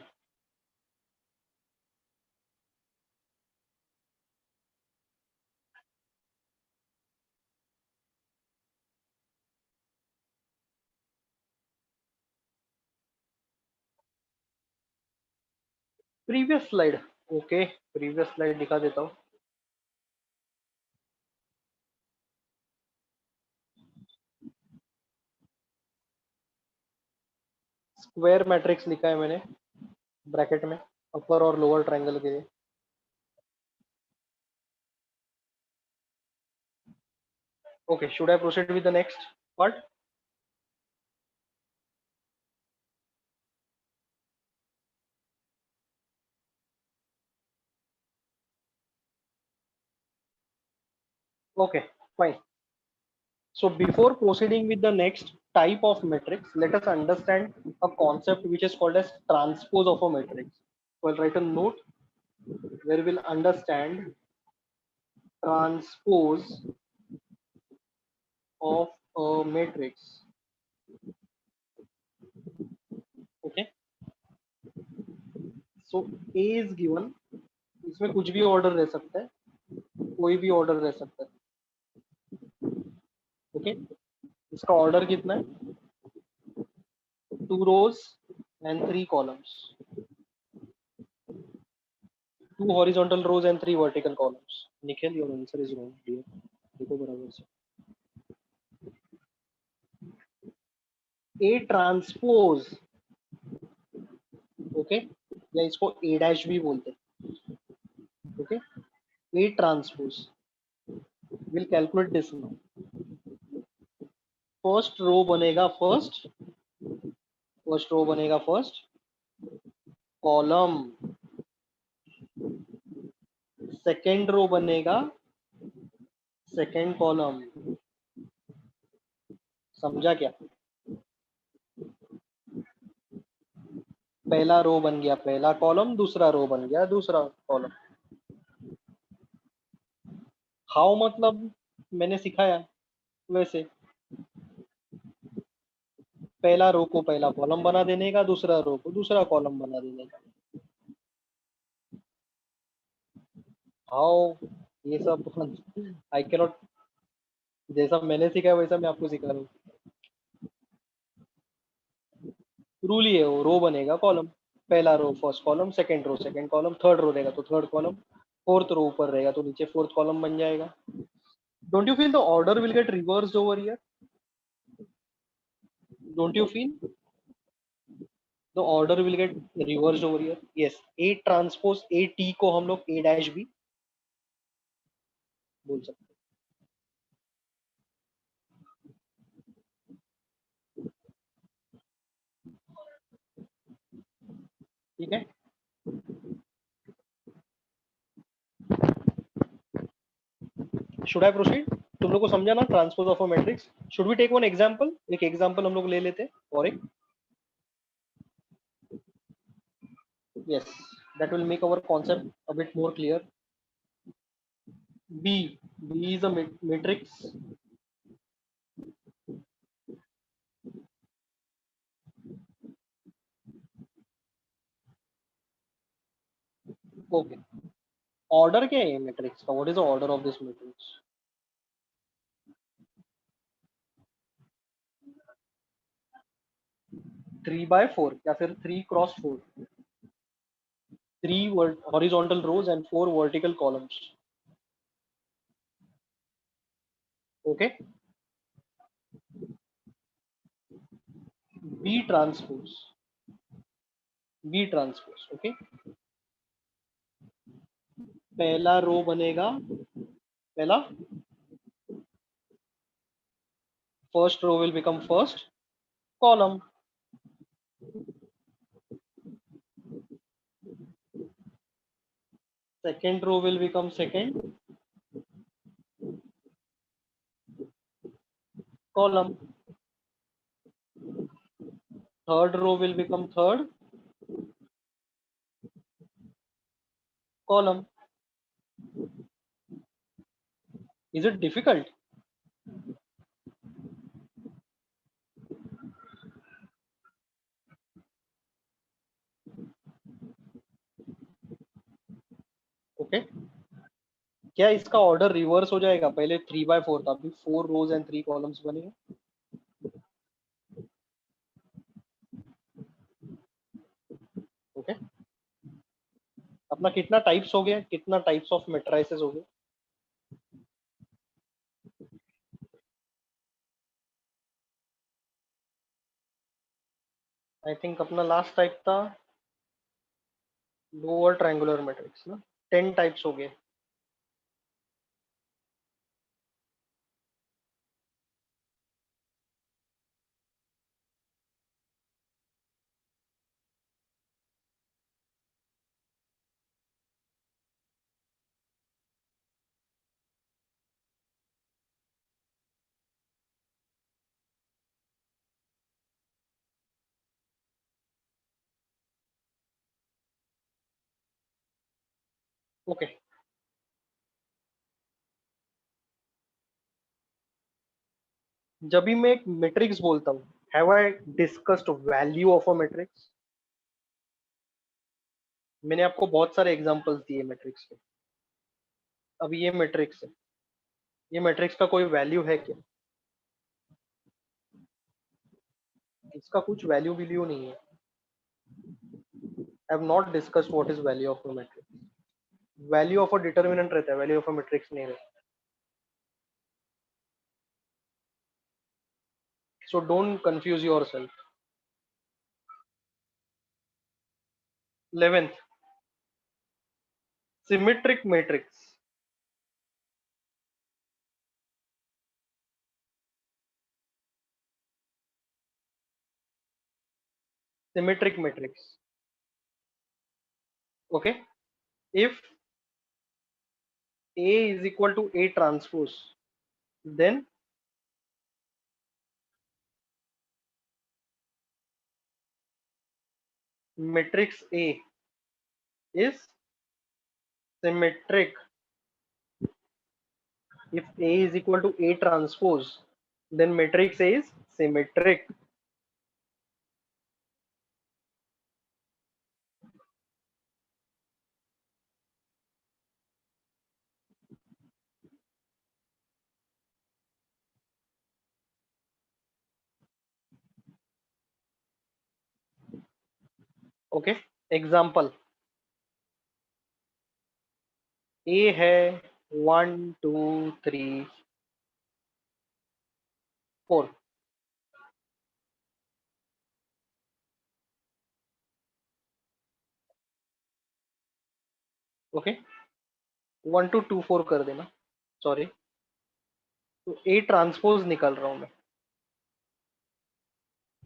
Previous slide. Okay previous slide दिखा देता हूँ. स्क्वायर मैट्रिक्स लिखा है मैंने ब्रैकेट में अपर और लोअर ट्रायंगल के लिए. Okay should I proceed with the next part. Okay fine. So before proceeding with the next type of matrix, let us understand a concept which is called as transpose of a matrix. So I'll write a note where we'll understand transpose of a matrix. Okay. So A is given. इसमें कुछ भी order रह सकता है, कोई भी order रह सकता है. ओके इसका ऑर्डर कितना है? 2 rows and 3 columns. 2 horizontal rows and 3 vertical columns. Nikhil, your answer is wrong dear. देखो बराबर से. A transpose. ओके या इसको A डैश भी बोलते हैं. Okay A transpose will calculate this now. First row बनेगा फर्स्ट रो बनेगा फर्स्ट कॉलम. सेकेंड रो बनेगा सेकेंड कॉलम. समझा क्या? पहला रो बन गया पहला कॉलम, दूसरा रो बन गया दूसरा कॉलम. हाउ मतलब मैंने सिखाया वैसे. पहला रो को पहला कॉलम बना देने का, दूसरा रो को दूसरा कॉलम बना देने का. हाउ ये सब आई कैनॉट. जैसा मैंने सिखाया वैसा मैं आपको सिखा रहा हूँ. रूल ही है वो. रो बनेगा कॉलम, पहला row first column, second row second column, third row रहेगा तो थर्ड कॉलम, फोर्थ रो ऊपर रहेगा तो नीचे फोर्थ कॉलम बन जाएगा. Don't you feel the order will get reversed over here? Don't you feel the order will get reversed over here? Yes. A transpose A T को हम लोग ए dash भी बोल सकते हैं. ठीक है. Should I proceed? तुम लोग को समझा ना transpose of a matrix? Should we take one example? एक एग्जांपल हम लोग ले लेते हैं और एक. Yes that will make our concept a bit more clear. B is a matrix. Okay. Order क्या है मैट्रिक्स का? What is the order of this matrix? 3/4 या फिर 3 × 4. 3 horizontal rows and 4 vertical columns. Okay. B transpose. Okay. पहला रो बनेगा पहला, first row will become first column. Second row will become second column. Third row will become third column. Is it difficult? Okay क्या इसका order reverse हो जाएगा? पहले 3/4 था, अभी 4 रोज एंड 3 कॉलम्स बनेंगे. ओके अपना कितना टाइप्स हो गया? कितना टाइप्स ऑफ मेट्राइसेस हो गए? आई थिंक अपना लास्ट टाइप था लोअर ट्रायंगुलर मैट्रिक्स ना. 10 टाइप्स हो गए. ओके जब भी मैं एक मैट्रिक्स बोलता हूँ, have I discussed value of a matrix? मैंने आपको बहुत सारे एग्जांपल्स दिए मैट्रिक्स के. अब ये मैट्रिक्स है, ये मैट्रिक्स का कोई वैल्यू है क्या? इसका कुछ वैल्यू नहीं है. I have not discussed what is value of a matrix. Value of a determinant रहता है, वैल्यू ऑफ अ मैट्रिक्स नहीं रहता. So don't confuse yourself. 11th symmetric matrix. Symmetric matrix. Okay. If A is equal to A transpose, then matrix A is symmetric. If A is equal to A transpose, then matrix A is symmetric. Okay. Example. A है 1 2 3 4. Okay 1 2 2 4 कर देना. Sorry, तो A transpose निकाल रहा हूं मैं.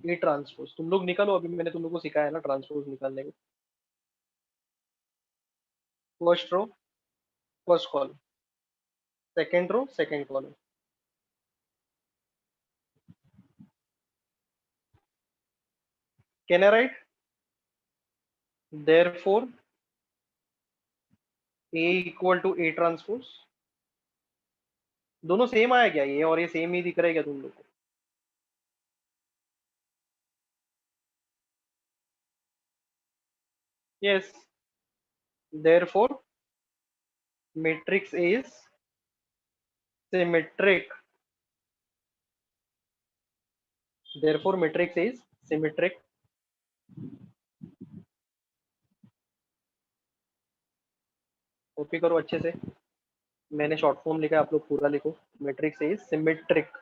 A transpose तुम लोग निकालो, अभी मैंने तुम लोग को सिखाया ना ट्रांसपोज निकालने को. First row first column, second row second column. Can I write therefore A equal to A transpose? दोनों सेम आया क्या? ये और ये सेम ही दिख रहा है क्या तुम लोग को? Yes. therefore matrix A is symmetric. therefore matrix A is symmetric. Copy करो अच्छे से. मैंने शॉर्ट फॉर्म लिखा है, आप लोग पूरा लिखो. Matrix A is symmetric.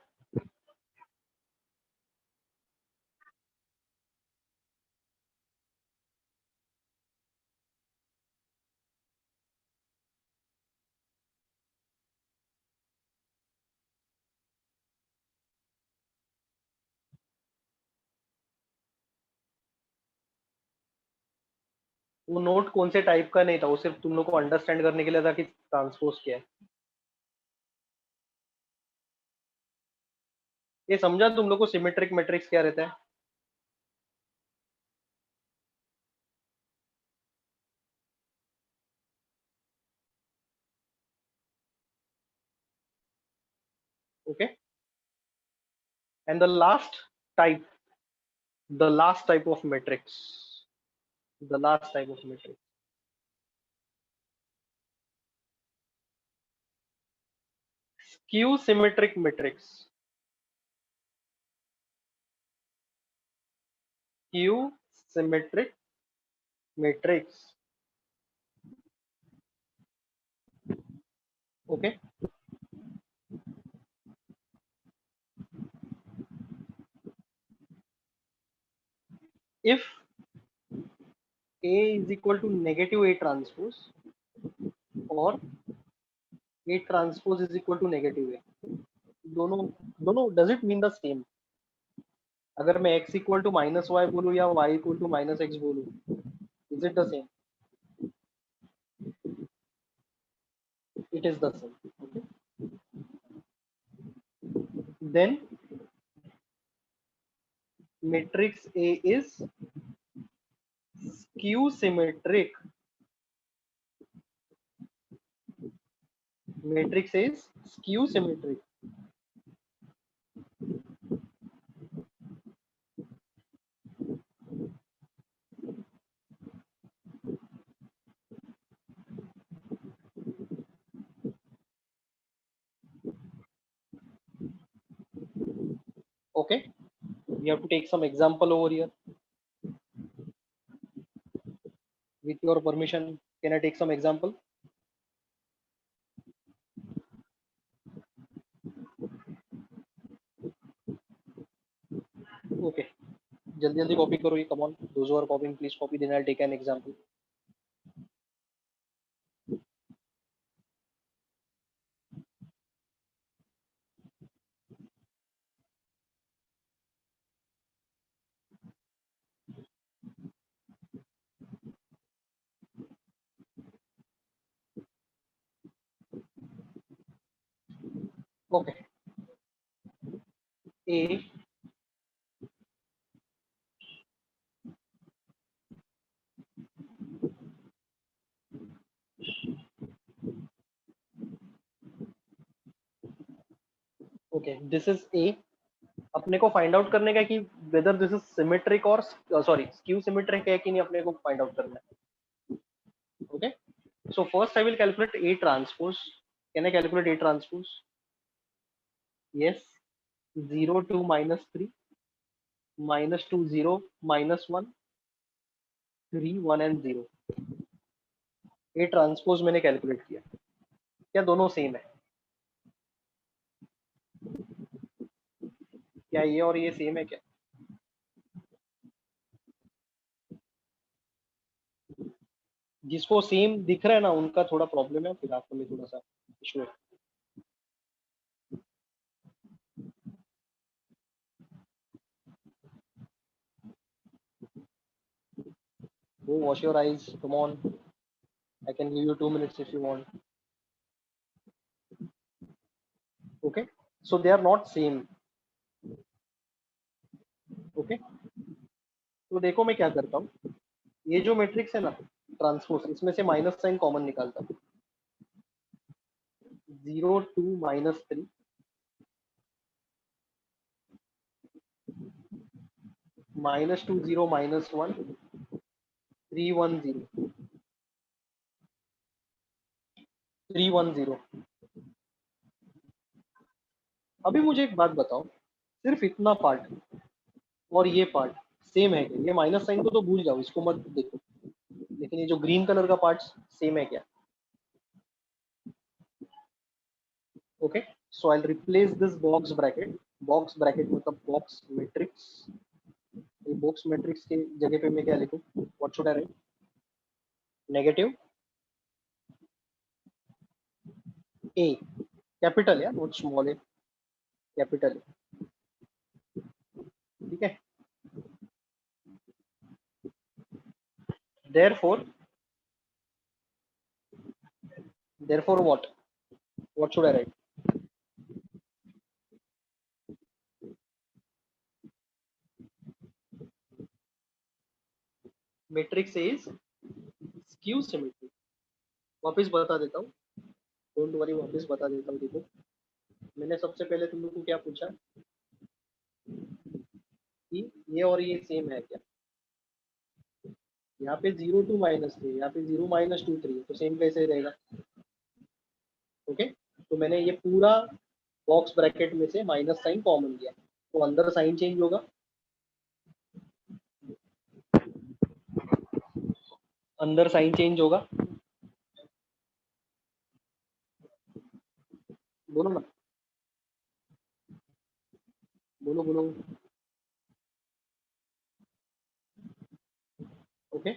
वो नोट कौन से टाइप का नहीं था, वो सिर्फ तुम लोग को अंडरस्टैंड करने के लिए था कि ट्रांसपोज क्या है। ये समझा तुम लोग को सिमेट्रिक मैट्रिक्स क्या रहता है? Okay, and type the last type of matrix the last type of matrix skew symmetric matrix. Skew symmetric matrix. Okay, if A is equal to negative A transpose or A transpose is equal to negative A, दोनों दोनों does it mean the same? अगर मैं x equal to minus y बोलूं या y equal to minus x बोलूं, is it the same? It is the same. Okay, then matrix A is skew symmetric. Matrix is skew symmetric. Okay, we have to take some example over here. With your permission, can I take some example? Okay, जल्दी जल्दी copy करो ये, come on, those who are copying please copy, then I'll take an example. Okay, A okay, this is A. अपने को find out करने का कि whether this is symmetric और सॉरी स्क्यू सिमेट्रिक है कि नहीं, अपने को फाइंड आउट करना है. Okay, so first I will calculate A transpose. Can I calculate A transpose? Yes, 0 2 minus 3 minus 2 0 minus 1 3 1 and 0. A transpose मैंने कैलकुलेट किया. क्या दोनों सेम है? क्या ये और ये सेम है क्या? जिसको सेम दिख रहा है ना उनका थोड़ा प्रॉब्लम है, फिर आपको में थोड़ा सा इशू है. Go wash your eyes, come on. I can give you 2 minutes if you want. Okay, so they are not same. Okay, तो देखो मैं क्या करता हूँ, ये जो मैट्रिक्स है ना ट्रांसपोज, इसमें से माइनस साइन कॉमन निकालता हूँ. 0 2 minus 3 minus 2 0 minus 1 3 1 0 3 1 0. अभी मुझे एक बात बताओ, सिर्फ इतना पार्ट और ये पार्ट सेम है क्या? ये माइनस साइन को तो भूल जाओ, इसको मत देखो, लेकिन ये जो ग्रीन कलर का पार्ट सेम है क्या? Okay, so I replace this box bracket मतलब बॉक्स मैट्रिक्स. ये बॉक्स मैट्रिक्स के जगह पे मैं क्या लिखूं? What should I right? Negative A, capital या नॉट स्मॉल ए, कैपिटल. ठीक है, therefore Therefore, what? What should I write? Matrix is skew symmetry. वापस बता देता हूँ, डोंट वरी, वापस बता देता हूँ। देखो, मैंने सबसे पहले तुम लोग को क्या पूछा कि ये और ये सेम है क्या? यहाँ पे 0 2 - 3, यहाँ पे 0 - 2 3, तो सेम कैसे रहेगा? ओके, तो मैंने ये पूरा बॉक्स ब्रैकेट में से माइनस साइन कॉमन लिया, तो अंदर साइन चेंज होगा, अंदर साइन चेंज होगा, बोलो ना, बोलो बोलो। Okay,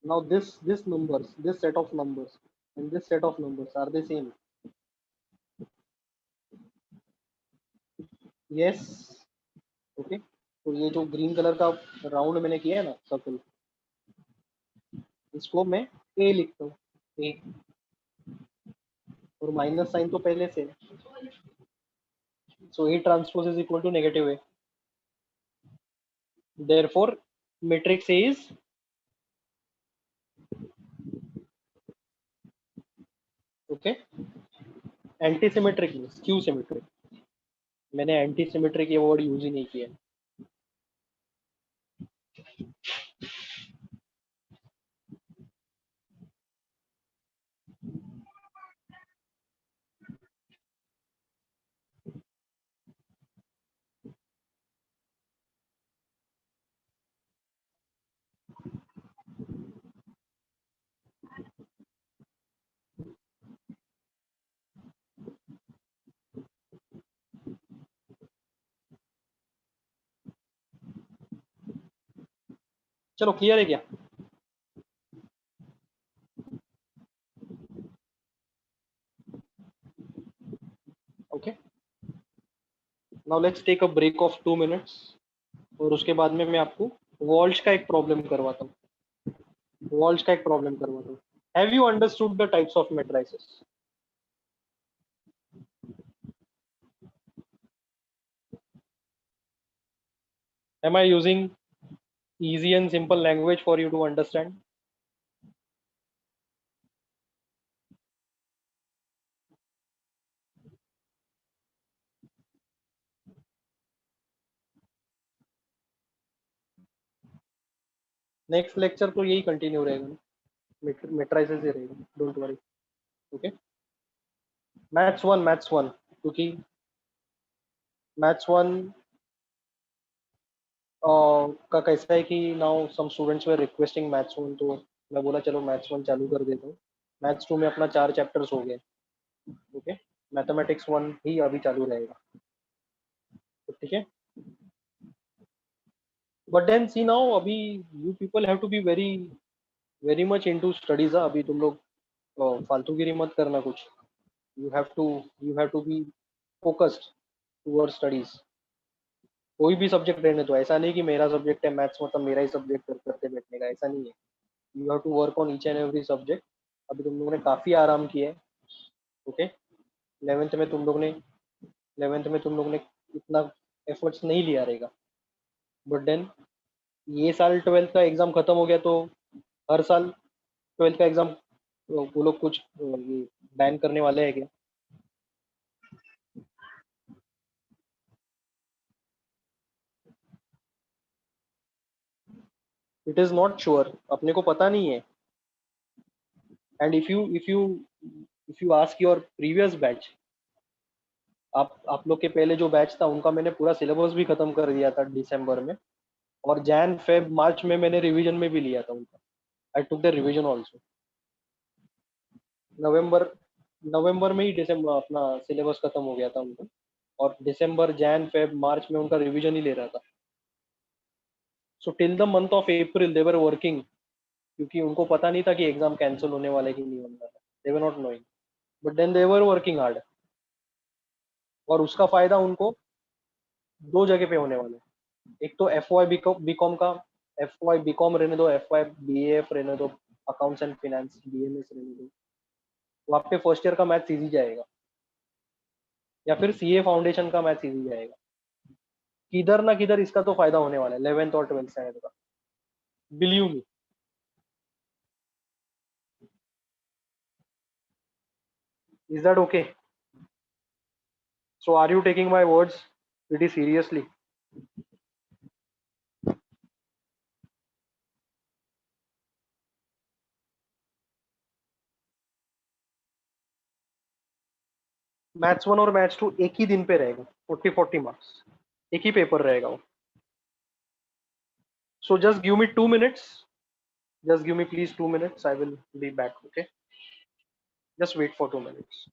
now this numbers, this set of numbers and this set of numbers, are they same? Yes. Okay, तो ये जो ग्रीन कलर का राउंड मैंने किया है ना, सर्कल, इसको मैं ए लिखता हूँ, ए, और माइनस साइन तो पहले से, so A transpose is equal to negative A, therefore matrix is, okay, anti symmetric, skew symmetric. मैंने एंटी सिमेट्रिक ये वर्ड यूज ही नहीं किया। चलो, क्लियर है क्या? Okay, now let's take a break of 2 minutes, और उसके बाद में मैं आपको वॉल्श का एक प्रॉब्लम करवाता हूँ, वॉल्श का एक प्रॉब्लम करवाता हूँ। Have you understood the types of matrices? Am I using easy and simple language for you to understand? Next lecture तो यही कंटिन्यू रहेगा, मेट्राइसेस ही रहेगा, don't worry. Okay, maths one, क्योंकि मैथ्स 1 का कैसा है कि now some students were requesting maths 1, तो मैं बोला चलो मैथ्स 1 चालू कर देता हूँ। मैथ्स 2 में अपना 4 चैप्टर्स हो गए। ओके, मैथमेटिक्स 1 ही अभी चालू रहेगा, तो ठीक है। बट देन सी नाउ, अभी you people have to be very very much into studies. अभी तुम लोग फालतूगिरी मत करना कुछ। You have to be focused toward studies. कोई भी सब्जेक्ट रहने दो, ऐसा नहीं कि मेरा सब्जेक्ट है मैथ्स मतलब मेरा ही सब्जेक्ट करते बैठने का, ऐसा नहीं है। You have to work on each and every subject. अभी तुम लोगों ने काफ़ी आराम किया है। ओके, 11th में तुम लोग ने 11th में तुम लोग ने इतना एफर्ट्स नहीं लिया रहेगा, बट देन ये साल 12th का एग्ज़ाम ख़त्म हो गया, तो हर साल 12th का एग्ज़ाम वो लोग कुछ ये बैन करने वाले हैं क्या? इट इज़ नॉट श्योर, अपने को पता नहीं है। And if you ask your previous batch, आप लोग के पहले जो बैच था उनका मैंने पूरा सिलेबस भी खत्म कर दिया था दिसंबर में, और जैन फेब मार्च में मैंने रिवीजन में भी लिया था उनका। आई टुक द रिवीजन ऑल्सो। नवंबर नवंबर में ही दिसंबर अपना सिलेबस खत्म हो गया था उनका, और दिसंबर जैन फेब मार्च में उनका रिवीजन ही ले रहा था। So till the month of April they were working, क्योंकि उनको पता नहीं था कि एग्जाम कैंसिल होने वाला है कि नहीं होने वाला, they were not knowing, but then they were working hard. और उसका फायदा उनको दो जगह पे होने वाला है। एक तो एफ वाई बी कॉम का, एफ वाई बी कॉम रहने दो, एफ वाई बी एफ रहने दो, accounts and finance B M S रहने दो, वहां पे फर्स्ट ईयर का मैथ्स इजी जाएगा, या फिर सीए फाउंडेशन का मैथ्स इजी जाएगा। किधर ना किधर इसका तो फायदा होने वाला है 11th और 12th स्टैंडर्ड का, believe me. Is that okay? So are you taking my words pretty seriously? Maths 1 और मैथ्स 2 एक ही दिन पे रहेगा, 40-40 मार्क्स, एक ही पेपर रहेगा वो। So just give me 2 minutes, just give me please 2 minutes, I will be back, okay? Just wait for 2 minutes.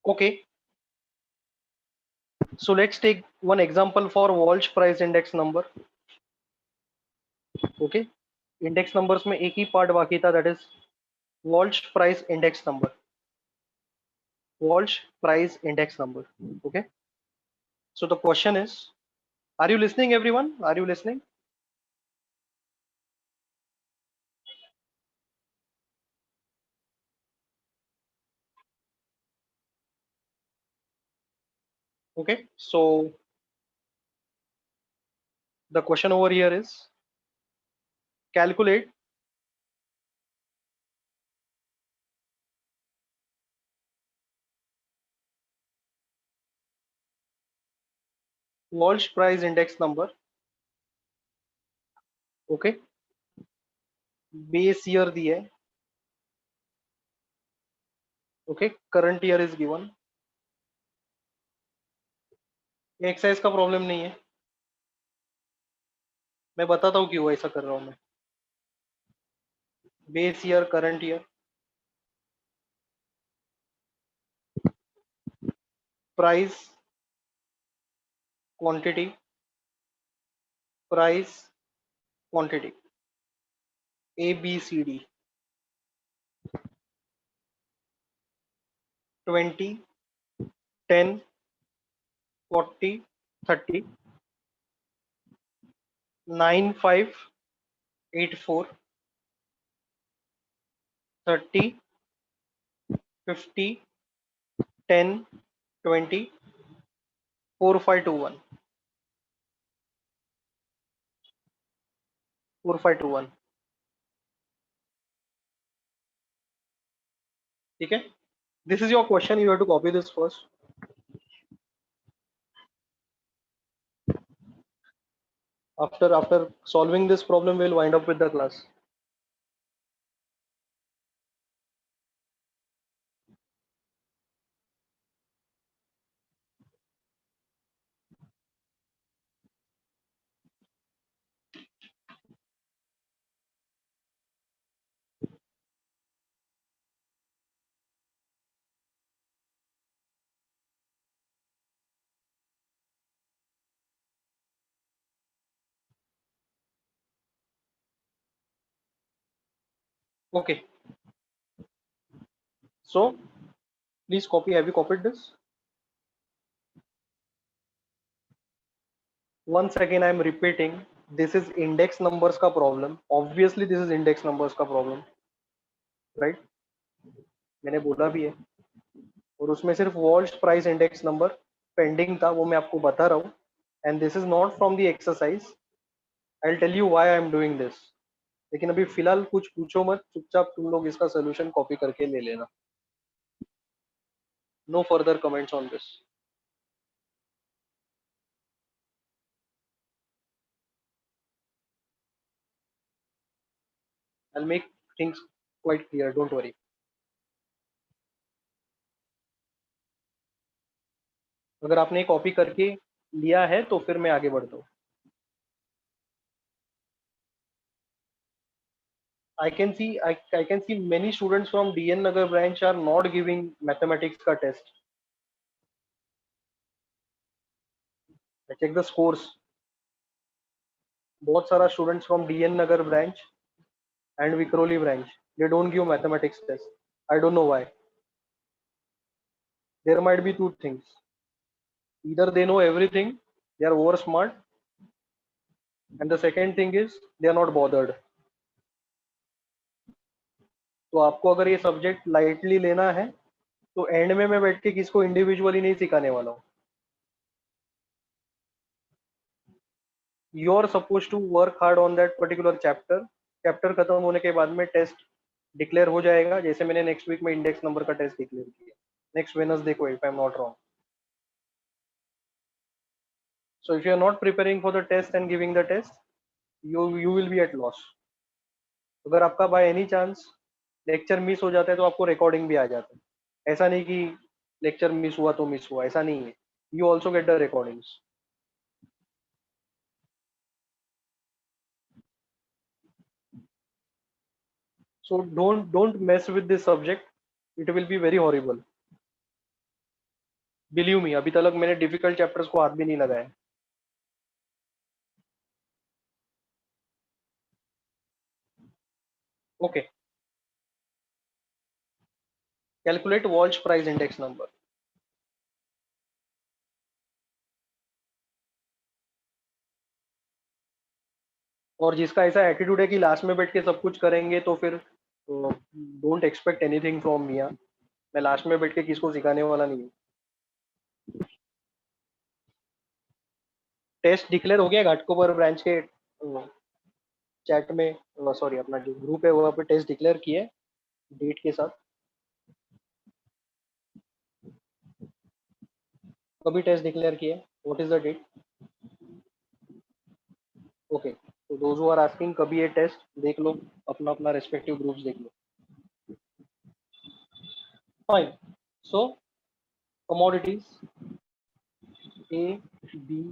Okay, so let's take one example for Walsh price index number. Okay, index numbers में एक ही part बाकी था, that is Walsh price index number. Walsh price index number. Okay, so the question is, are you listening everyone? Are you listening? Okay, so the question over here is, calculate Walsh price index number. Okay, base year दिया है. Okay, current year is given. Exercise का problem नहीं है, मैं बताता हूँ क्यों ऐसा कर रहा हूँ मैं. Base year, current year, price, quantity, price, quantity, A B C D, 20, 10, 40 30 9 5 8 4 30 50 10 20 4 5 2 1 4 5 2 1 ठीक है. This is your question. You have to copy this first. After solving this problem, we'll wind up with the class. Okay. So please copy. Have you copied this? Once again, I am repeating. This is index numbers का problem. Obviously, this is index numbers का problem, right? मैंने बोला भी है. और उसमें सिर्फ Walsh price index number pending था, वो मैं आपको बता रहा हूँ. And this is not from the exercise. I will tell you why I am doing this. लेकिन अभी फिलहाल कुछ पूछो मत, चुपचाप तुम लोग इसका सोल्यूशन कॉपी करके ले लेना. No further comments on this. I will make things quite clear, don't worry. अगर आपने कॉपी करके लिया है तो फिर मैं आगे बढ़ता हूँ. I can see many students from DN Nagar branch are not giving mathematics का test. I check the scores. बहुत सारा students from DN Nagar branch and Vikhroli branch, they don't give mathematics test. I don't know why. There might be two things. Either they know everything, they are over smart, and the second thing is they are not bothered. तो आपको अगर ये subject lightly लेना है तो and में मैं बैठ के किसको इंडिविजुअली नहीं सिखाने वाला हूँ. You are suppose to work hard on that particular chapter. Chapter खत्म होने के बाद में टेस्ट डिक्लेयर हो जाएगा, जैसे मैंने नेक्स्ट वीक में इंडेक्स नंबर का टेस्ट डिक्लेयर किया. नेक्स्ट वेडनेसडे को, if I am not wrong. So if you are not preparing for the test and giving the test, you will be at loss. अगर आपका by any chance lecture miss हो जाता है तो आपको recording भी आ जाता है. ऐसा नहीं कि लेक्चर मिस हुआ तो मिस हुआ, ऐसा नहीं है. You also get the recordings. So don't mess with this subject. It will be very horrible. Believe me, अभी तक मैंने डिफिकल्ट चैप्टर्स को हाथ भी नहीं लगाया. Okay. Calculate Walsh price index number. और जिसका ऐसा एटीट्यूड है कि लास्ट में बैठ के सब कुछ करेंगे तो फिर don't expect anything from me. मैं लास्ट में बैठ के किसको सिखाने वाला नहीं हूँ. टेस्ट डिक्लेयर हो गया घाटकोपर ब्रांच के चैट में, सॉरी अपना जो ग्रुप है वहाँ पे टेस्ट डिक्लेयर किए डेट के साथ. कभी टेस्ट डिक्लेयर किए, what is the date? Okay. तो दोज हु आर आस्किंग कभी ये टेस्ट देख लो, अपना अपना रेस्पेक्टिव ग्रुप्स देख लो. Fine. So commodities A B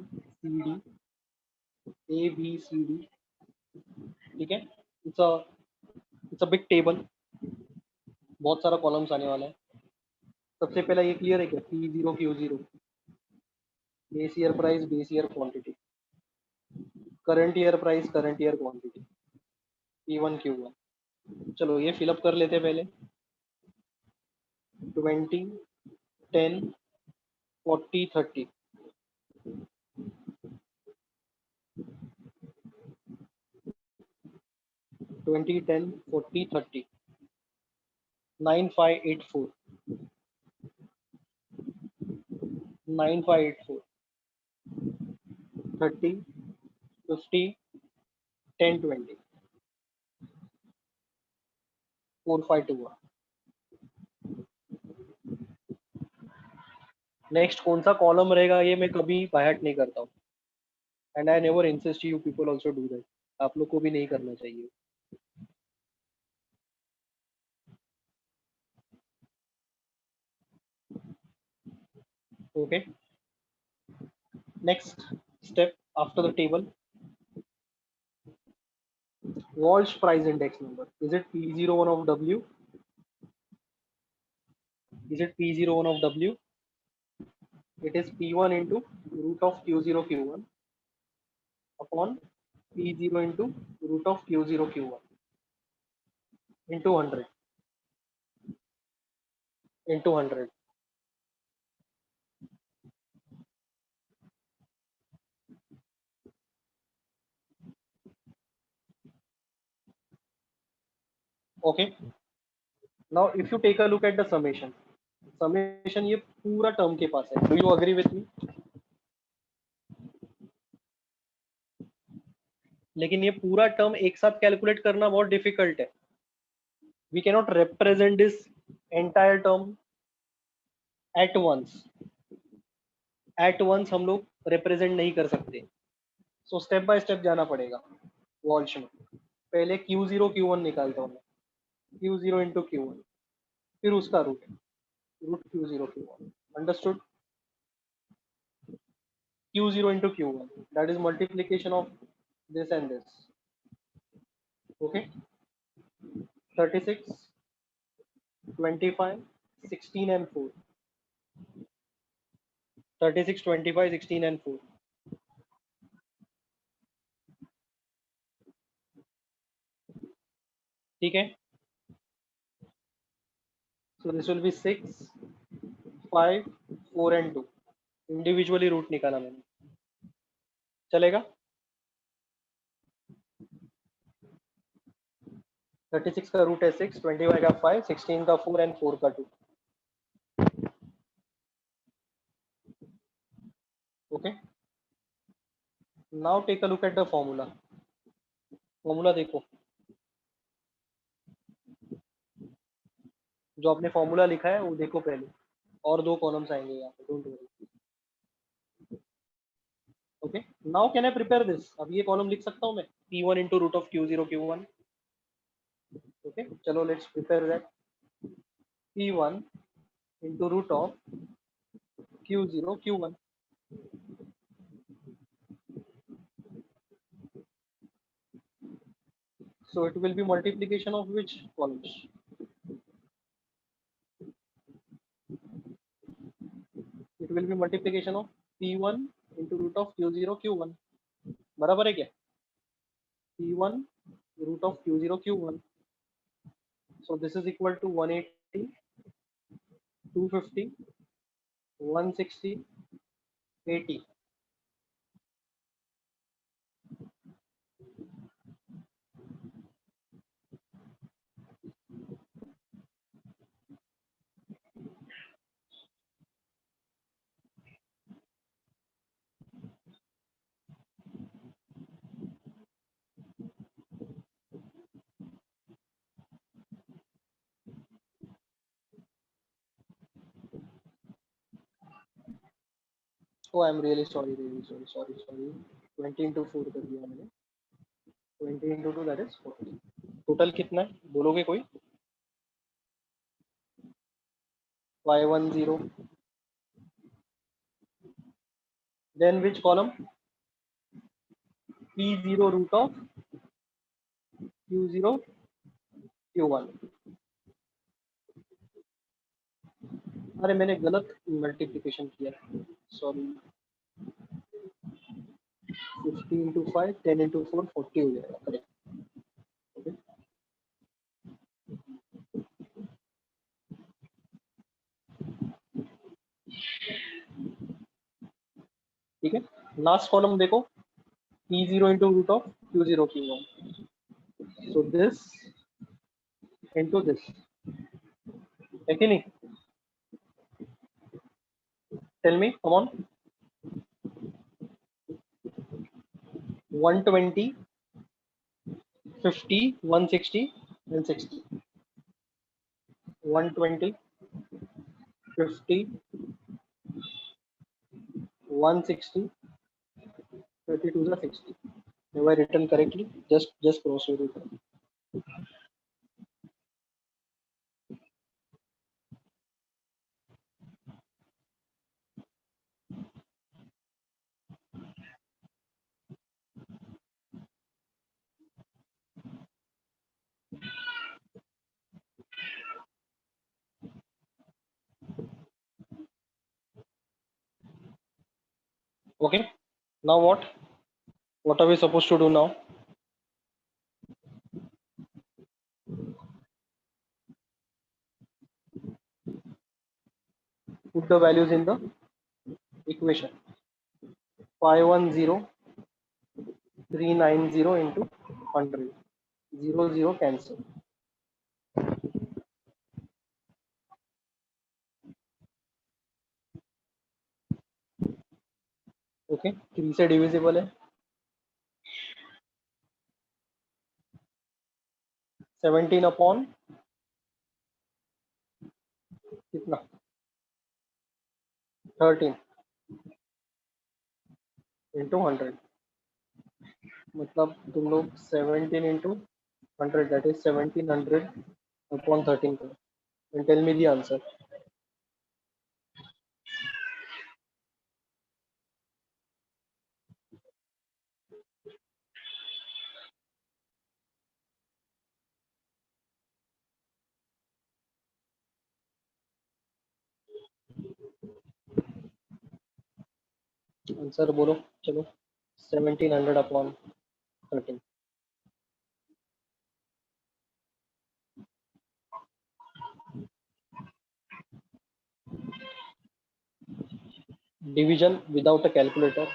C D, A B C D. ठीक है. It's a big table. बहुत सारा कॉलम्स आने वाला है. सबसे पहला ये क्लियर है क्या? P0 Q0, base year price, base year quantity, current year price, current year quantity, P1 Q1. चलो ये फिलअप कर लेते हैं पहले. 20 10 40 30. 20, 10, 40, 30, 9, 5, 8, 4, 9, 5, 8, 4, 30, 50, 10, 20, 4, 5, 2, 1. नेक्स्ट कौन सा कॉलम रहेगा ये मैं कभी बायहट नहीं करता हूँ, and I never insist you people also do that. आप लोग को भी नहीं करना चाहिए. Okay. Next step after the table, Walsh price index number. Is it P01 of W? Is it P01 of W? It is P1 into root of Q0 Q1 upon P0 into root of Q0 Q1 into 100 into 100. Okay. Now if you take a look at the summation ये पूरा term के पास है. Do you agree with me? लेकिन ये पूरा term एक साथ calculate करना बहुत डिफिकल्ट है. We cannot represent this entire term at once. At once हम लोग represent नहीं कर सकते. So step by step जाना पड़ेगा वॉल्श में. पहले Q0 Q1 निकालता हूँ मैं. Q0 into Q1 फिर उसका root Q0 Q1. Understood? Q0 into Q1, that is multiplication of this and this. Okay. 36, 25, 16 and 4. 36, 25, 16 and 4. ठीक है. So this will be 6, 5, 4 and 2. Individually root निकाला मैंने. चलेगा. 36 का रूट है 6, 25 का 5, 16 का 4 and 4 का 2. Okay. Now take a look at the formula. Formula देखो. जो आपने फॉर्मूला लिखा है वो देखो पहले. और दो कॉलम्स आएंगे यहाँ पे. Don't worry. Okay. Now can I prepare this. अब ये कॉलम लिख सकता हूँ मैं. P1 into root of Q0 Q1. Okay. चलो let's prepare that. P1 into root of Q0 Q1. So it will be multiplication of which columns? It will be multiplication of P1 into root of Q0 Q1. बराबर है क्या? P1 root of Q0 Q1. So this is equal to 180, 250, 160, 80. Oh, I'm really sorry, sorry. 20 into 4 कर दिया मैंने. 20 into 2, that is 40. Total कितना है बोलोगे कोई? 510. Then which column? P0 root of Q0 Q1. अरे मैंने गलत मल्टीप्लिकेशन किया. सॉरी. 50 into 5, 10 into 4, 40 हो जाएगा. करेक्ट. ओके. ठीक है. लास्ट कॉलम देखो. P0 into root of Q0 Q1. So this into this, है कि नहीं? Tell me, come on. 120, 50, 160 and 60. 120, 50, 160, 32 to 60. Have I written correctly? Just cross verify. Okay. Now what? What are we supposed to do now? Put the values in the equation. 510, 390 into 100. 0, 0 cancel. Okay. 3 से divisible है. 17 upon कितना? 13 into 100. मतलब तुम लोग 17 into 100, that is 1700 upon 13 करो. And tell me the answer. Answer बोलो चलो. 1700 upon 13. Division without a calculator.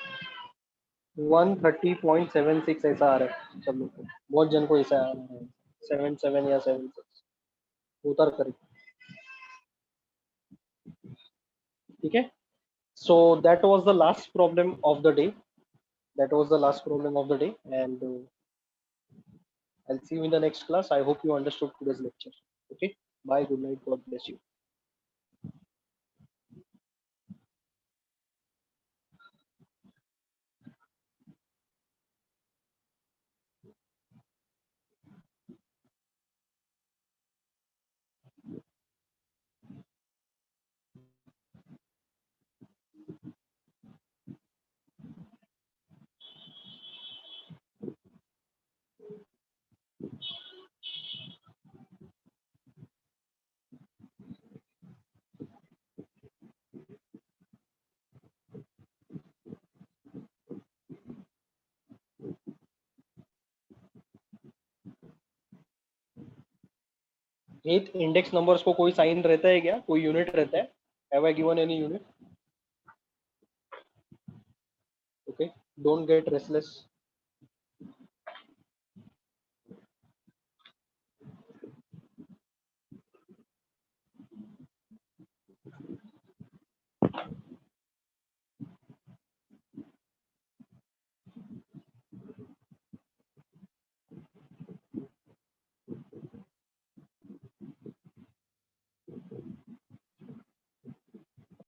130.76 ऐसा आ रहा है सब लोग को. बहुत जन को ऐसा आ रहा है. 77 या 76 उतार कर. ठीक है. So that was the last problem of the day. That was the last problem of the day, and I'll see you in the next class. I hope you understood today's lecture. Okay. Bye. Good night. God bless you. Eighth index numbers को कोई sign रहता है क्या? कोई unit रहता है? Have I given any unit? Okay. Don't get restless.